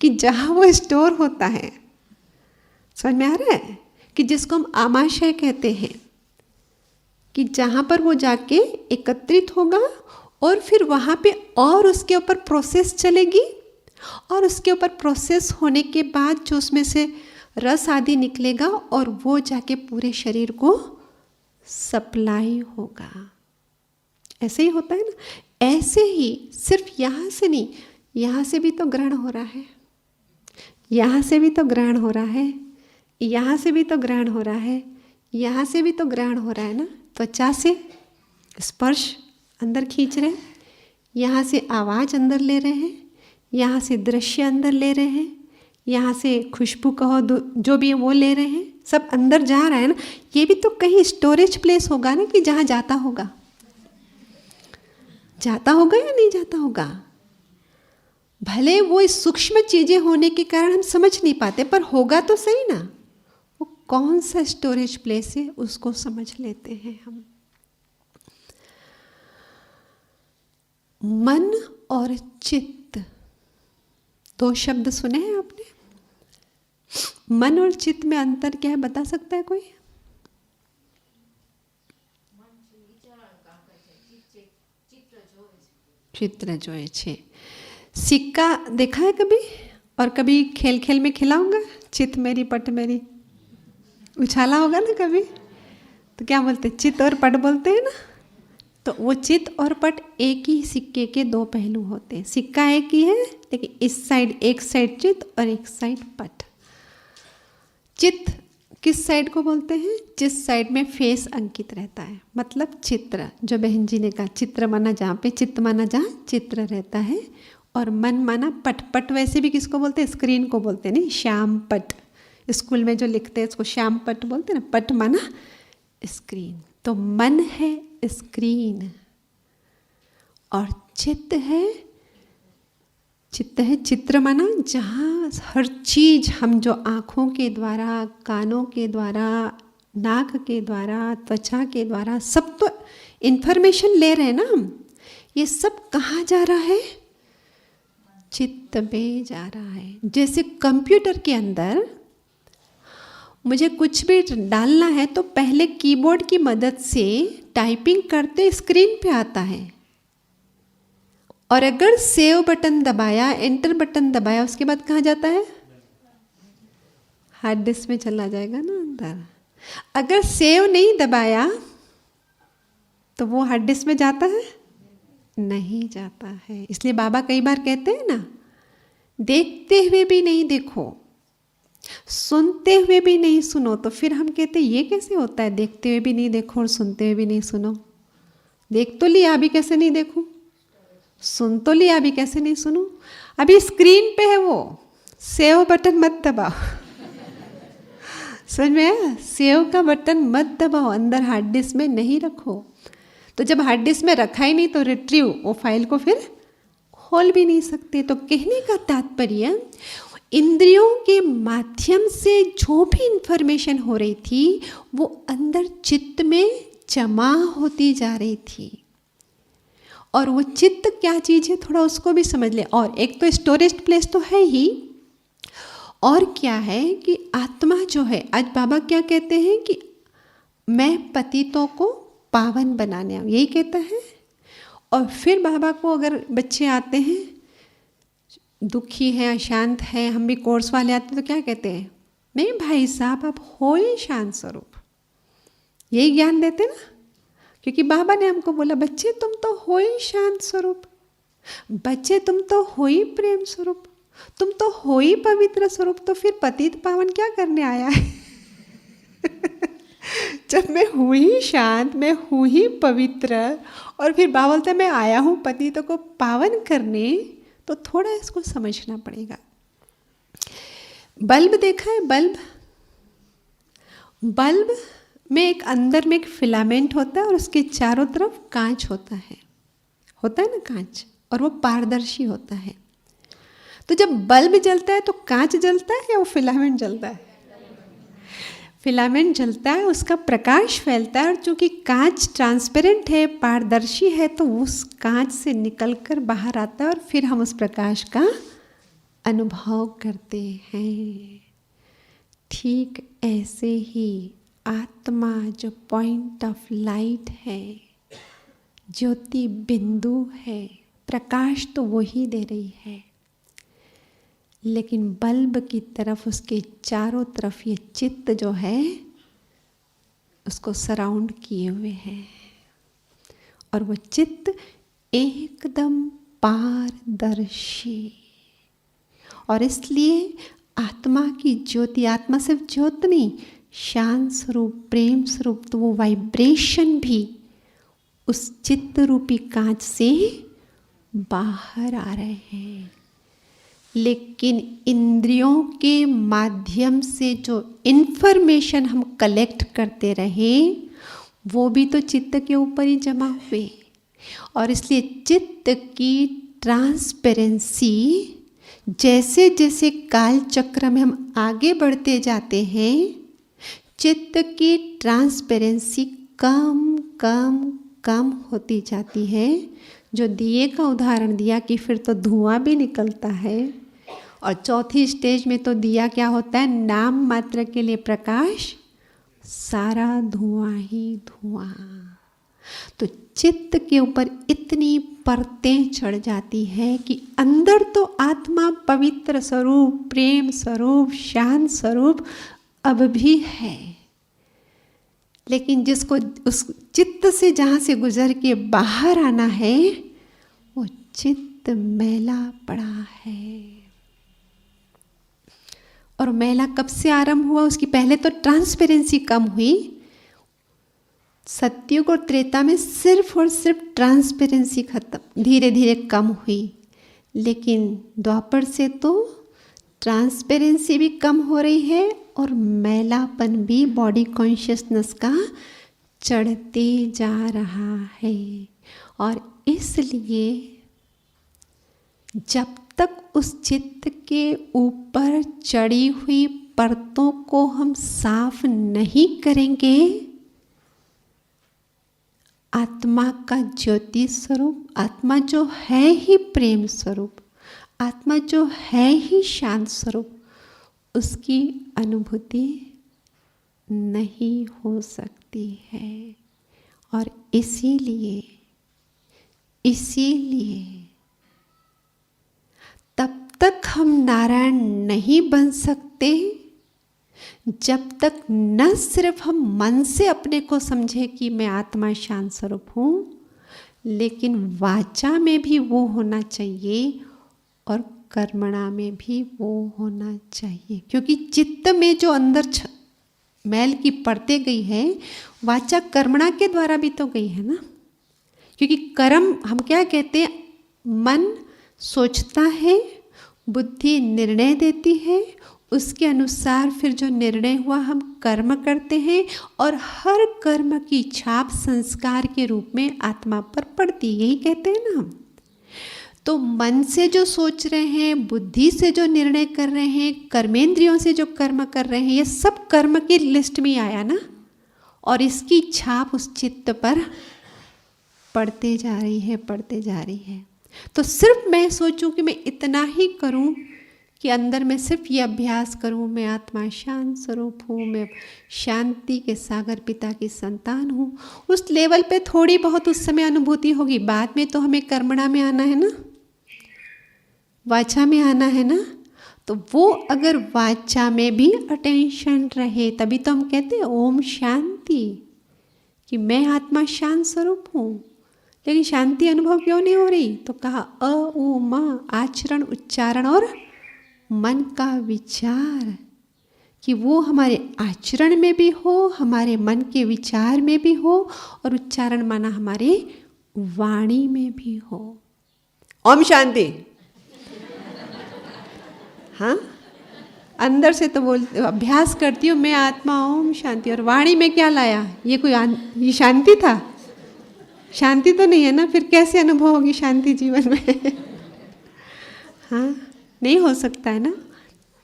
कि जहाँ वो स्टोर होता है। समझ में आ रहा है? कि जिसको हम आमाशय कहते हैं, कि जहाँ पर वो जाके एकत्रित होगा और फिर वहाँ पे और उसके ऊपर प्रोसेस चलेगी, और उसके ऊपर प्रोसेस होने के बाद जो उसमें से रस आदि निकलेगा और वो जाके पूरे शरीर को सप्लाई होगा। ऐसे ही होता है ना। ऐसे ही सिर्फ यहाँ से नहीं, यहाँ से भी तो ग्रहण हो रहा है, यहाँ से भी तो ग्रहण हो रहा है, यहाँ से भी तो ग्रहण हो रहा है, यहाँ से भी तो ग्रहण हो रहा है ना। त्वचा से स्पर्श अंदर खींच रहे हैं, यहाँ से आवाज़ अंदर ले रहे हैं, यहाँ से दृश्य अंदर ले रहे हैं, यहाँ से खुशबू कहो जो भी वो ले रहे हैं, सब अंदर जा रहा है ना। ये भी तो कहीं स्टोरेज प्लेस होगा ना, कि जहाँ जाता होगा, जाता होगा या नहीं जाता होगा। भले वो सूक्ष्म चीज़ें होने के कारण हम समझ नहीं पाते, पर होगा तो सही ना। वो कौन सा स्टोरेज प्लेस है, उसको समझ लेते हैं हम। मन और चित्त, 2 शब्द सुने हैं आपने? मन और चित्त में अंतर क्या है, बता सकता है कोई? चित्र जोए छे। सिक्का देखा है कभी? और कभी खेल खेल में खेला होगा, चित मेरी पट मेरी, उछाला होगा ना कभी। तो क्या बोलते हैं, चित और पट बोलते हैं ना। तो वो चित और पट एक ही सिक्के के 2 पहलू होते हैं। सिक्का एक ही है, लेकिन इस साइड एक साइड चित और एक साइड पट। चित किस साइड को बोलते हैं? जिस साइड में फेस अंकित रहता है, मतलब चित्र। जो बहन जी ने कहा चित्र माना जहाँ पे, चित्त माना जहाँ चित्र रहता है, और मन माना पट। पट वैसे भी किसको बोलते हैं? स्क्रीन को बोलते हैं, नहीं श्याम पट। स्कूल में जो लिखते हैं उसको श्याम पट बोलते हैं ना। पट माना स्क्रीन। तो मन है स्क्रीन और चित्त है चित्र माना जहाँ हर चीज हम जो आँखों के द्वारा, कानों के द्वारा, नाक के द्वारा, त्वचा के द्वारा सब तो इन्फॉर्मेशन ले रहे हैं ना हम, ये सब कहाँ जा रहा है? चित्त में जा रहा है। जैसे कंप्यूटर के अंदर मुझे कुछ भी डालना है तो पहले कीबोर्ड की मदद से टाइपिंग करते स्क्रीन पे आता है, और अगर सेव बटन दबाया, एंटर बटन दबाया, उसके बाद कहाँ जाता है? हार्ड डिस्क में चला जाएगा ना अंदर। अगर सेव नहीं दबाया तो वो हार्ड डिस्क में जाता है? नहीं जाता है। इसलिए बाबा कई बार कहते हैं ना, देखते हुए भी नहीं देखो, सुनते हुए भी नहीं सुनो। तो फिर हम कहते हैं ये कैसे होता है? देखते हुए भी नहीं देखो और सुनते हुए भी नहीं सुनो। देख तो लिया, अभी कैसे नहीं देखूं? सुन तो लिया, अभी कैसे नहीं सुनूं? अभी स्क्रीन पे है वो, सेव बटन मत दबाओ। समझ में आया? सेव का बटन मत दबाओ, अंदर हार्ड डिस्क में नहीं रखो। तो जब हार्ड डिस्क में रखा ही नहीं तो रिट्रीव, वो फाइल को फिर खोल भी नहीं सकते। तो कहने का तात्पर्य, इंद्रियों के माध्यम से जो भी इंफॉर्मेशन हो रही थी वो अंदर चित्त में जमा होती जा रही थी। और वो चित्त क्या चीज़ है, थोड़ा उसको भी समझ ले। और एक तो स्टोरेज प्लेस तो है ही, और क्या है कि आत्मा जो है, आज बाबा क्या कहते हैं कि मैं पतितों को पावन बनाने आऊँ, यही कहता है। और फिर बाबा को अगर बच्चे आते हैं दुखी हैं, अशांत हैं, हम भी कोर्स वाले आते हैं तो क्या कहते हैं? नहीं भाई साहब, आप हो ही शांत स्वरूप, यही ज्ञान देते ना। क्योंकि बाबा ने हमको बोला, बच्चे तुम तो हो ही शांत स्वरूप, बच्चे तुम तो हो ही प्रेम स्वरूप, तुम तो हो ही पवित्र स्वरूप, तो फिर पतित पावन क्या करने आया है? जब मैं हूँ ही शांत, मैं हूँ ही पवित्र, और फिर बाबा बोलते मैं आया हूँ पतितों को पावन करने, तो थोड़ा इसको समझना पड़ेगा। बल्ब देखा है? बल्ब में एक अंदर में एक फिलामेंट होता है और उसके चारों तरफ कांच होता है ना कांच, और वो पारदर्शी होता है। तो जब बल्ब जलता है तो कांच जलता है या वो फिलामेंट जलता है? फिलामेंट जलता है, उसका प्रकाश फैलता है, और चूंकि कांच ट्रांसपेरेंट है, पारदर्शी है, तो उस कांच से निकलकर बाहर आता है और फिर हम उस प्रकाश का अनुभव करते हैं। ठीक ऐसे ही आत्मा जो पॉइंट ऑफ लाइट है, ज्योति बिंदु है, प्रकाश तो वो ही दे रही है, लेकिन बल्ब की तरफ, उसके चारों तरफ ये चित्त जो है उसको सराउंड किए हुए है, और वो चित्त एकदम पारदर्शी। और इसलिए आत्मा की ज्योति, आत्मा सिर्फ ज्योत नहीं, शांत स्वरूप, प्रेम स्वरूप, तो वो वाइब्रेशन भी उस चित्त रूपी कांच से बाहर आ रहे हैं। लेकिन इंद्रियों के माध्यम से जो इन्फॉर्मेशन हम कलेक्ट करते रहे वो भी तो चित्त के ऊपर ही जमा हुए, और इसलिए चित्त की ट्रांसपेरेंसी, जैसे जैसे काल चक्र में हम आगे बढ़ते जाते हैं, चित्त की ट्रांसपेरेंसी कम कम कम होती जाती है। जो दिए का उदाहरण दिया कि फिर तो धुआं भी निकलता है, और चौथी स्टेज में तो दिया क्या होता है, नाम मात्र के लिए प्रकाश, सारा धुआं ही धुआं। तो चित्त के ऊपर इतनी परतें चढ़ जाती है कि अंदर तो आत्मा पवित्र स्वरूप, प्रेम स्वरूप, शांत स्वरूप अब भी है, लेकिन जिसको उस चित्त से जहाँ से गुजर के बाहर आना है वो चित्त मैला पड़ा है। और मैला कब से आरंभ हुआ? उसकी पहले तो ट्रांसपेरेंसी कम हुई। सतयुग और त्रेता में सिर्फ और सिर्फ ट्रांसपेरेंसी खत्म, धीरे धीरे कम हुई। लेकिन द्वापर से तो ट्रांसपेरेंसी भी कम हो रही है और मैलापन भी बॉडी कॉन्शियसनेस का चढ़ते जा रहा है। और इसलिए जब तक उस चित्त के ऊपर चढ़ी हुई परतों को हम साफ नहीं करेंगे, आत्मा का ज्योति स्वरूप, आत्मा जो है ही प्रेम स्वरूप, आत्मा जो है ही शांत स्वरूप, उसकी अनुभूति नहीं हो सकती है। और इसीलिए तब तक हम नारायण नहीं बन सकते जब तक न सिर्फ हम मन से अपने को समझे कि मैं आत्मा शांत स्वरूप हूँ, लेकिन वाचा में भी वो होना चाहिए और कर्मणा में भी वो होना चाहिए। क्योंकि चित्त में जो अंदर मैल की परतें गई है, वाचा कर्मणा के द्वारा भी तो गई है ना। क्योंकि कर्म हम क्या कहते हैं, मन सोचता है, बुद्धि निर्णय देती है, उसके अनुसार फिर जो निर्णय हुआ हम कर्म करते हैं और हर कर्म की छाप संस्कार के रूप में आत्मा पर पड़ती, यही कहते हैं ना हम। तो मन से जो सोच रहे हैं, बुद्धि से जो निर्णय कर रहे हैं, कर्मेंद्रियों से जो कर्म कर रहे हैं, ये सब कर्म की लिस्ट में आया ना। और इसकी छाप उस चित्त पर पड़ते जा रही है। तो सिर्फ मैं सोचूं कि मैं इतना ही करूं कि अंदर में सिर्फ ये अभ्यास करूं, मैं आत्मा शांत स्वरूप हूँ, मैं शांति के सागर पिता की संतान हूँ, उस लेवल पे थोड़ी बहुत उस समय अनुभूति होगी। बाद में तो हमें कर्मणा में आना है ना, वाचा में आना है ना। तो वो अगर वाचा में भी अटेंशन रहे, तभी तो हम कहते हैं ओम शांति, कि मैं आत्मा शांत स्वरूप हूँ। लेकिन शांति अनुभव क्यों नहीं हो रही? तो कहा अ उ म, आचरण, उच्चारण और मन का विचार, कि वो हमारे आचरण में भी हो, हमारे मन के विचार में भी हो, और उच्चारण माना हमारे वाणी में भी हो। ओम शांति। हाँ, अंदर से तो बोलते, अभ्यास करती हूँ मैं आत्मा ओम शांति, और वाणी में क्या लाया? ये शांति था? शांति तो नहीं है ना। फिर कैसे अनुभव होगी शांति जीवन में? हाँ, नहीं हो सकता है ना।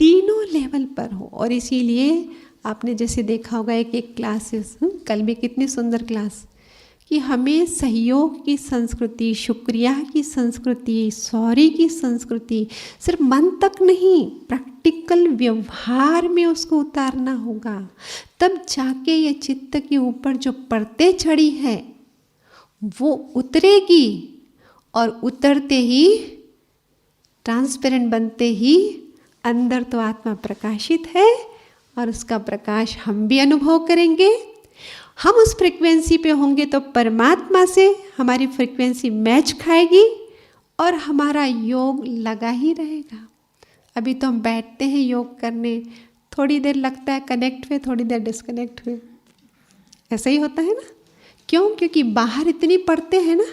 तीनों लेवल पर हो। और इसीलिए आपने जैसे देखा होगा एक क्लासेस, कल भी कितनी सुंदर क्लास, कि हमें सहयोग की संस्कृति, शुक्रिया की संस्कृति, सॉरी की संस्कृति सिर्फ मन तक नहीं, प्रैक्टिकल व्यवहार में उसको उतारना होगा। तब जाके ये चित्त के ऊपर जो परतें चढ़ी है वो उतरेगी, और उतरते ही, ट्रांसपेरेंट बनते ही, अंदर तो आत्मा प्रकाशित है और उसका प्रकाश हम भी अनुभव करेंगे। हम उस फ्रिक्वेंसी पे होंगे तो परमात्मा से हमारी फ्रिक्वेंसी मैच खाएगी और हमारा योग लगा ही रहेगा। अभी तो हम बैठते हैं योग करने, थोड़ी देर लगता है कनेक्ट हुए, थोड़ी देर डिस्कनेक्ट हुए, ऐसा ही होता है ना। क्यों? क्योंकि बाहर इतनी परतें हैं ना,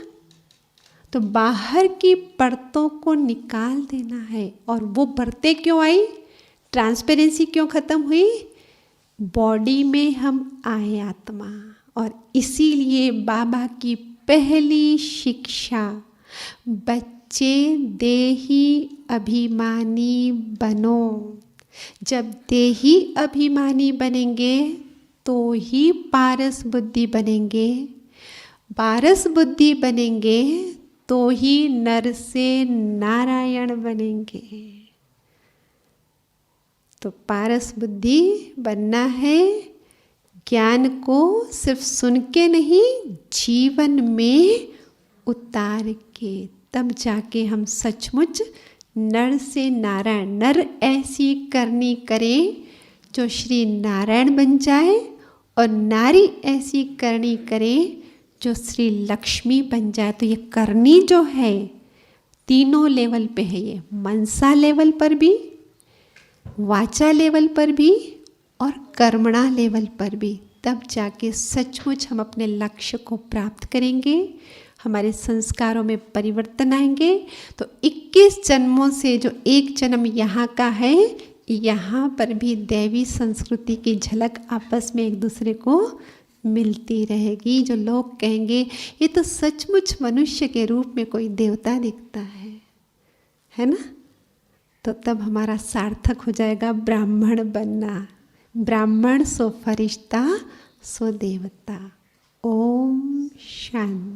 तो बाहर की परतों को निकाल देना है। और वो परतें क्यों आई? ट्रांसपेरेंसी क्यों खत्म हुई? बॉडी में हम आए आत्मा, और इसीलिए बाबा की पहली शिक्षा, बच्चे देही अभिमानी बनो। जब देही अभिमानी बनेंगे तो ही पारस बुद्धि बनेंगे, पारस बुद्धि बनेंगे तो ही नर से नारायण बनेंगे। तो पारस बुद्धि बनना है, ज्ञान को सिर्फ सुन के नहीं, जीवन में उतार के, तब जाके हम सचमुच नर से नारायण, नर ऐसी करनी करें जो श्री नारायण बन जाए, और नारी ऐसी करनी करें जो श्री लक्ष्मी बन जाए। तो ये करनी जो है तीनों लेवल पे है। ये मनसा लेवल पर भी, वाचा लेवल पर भी और कर्मणा लेवल पर भी, तब जाके सचमुच हम अपने लक्ष्य को प्राप्त करेंगे, हमारे संस्कारों में परिवर्तन आएंगे। तो 21 जन्मों से जो एक जन्म यहाँ का है, यहाँ पर भी दैवी संस्कृति की झलक आपस में एक दूसरे को मिलती रहेगी। जो लोग कहेंगे ये तो सचमुच मनुष्य के रूप में कोई देवता दिखता है ना, तो तब हमारा सार्थक हो जाएगा ब्राह्मण बनना। ब्राह्मण सो फरिश्ता सो देवता। ओम शांति।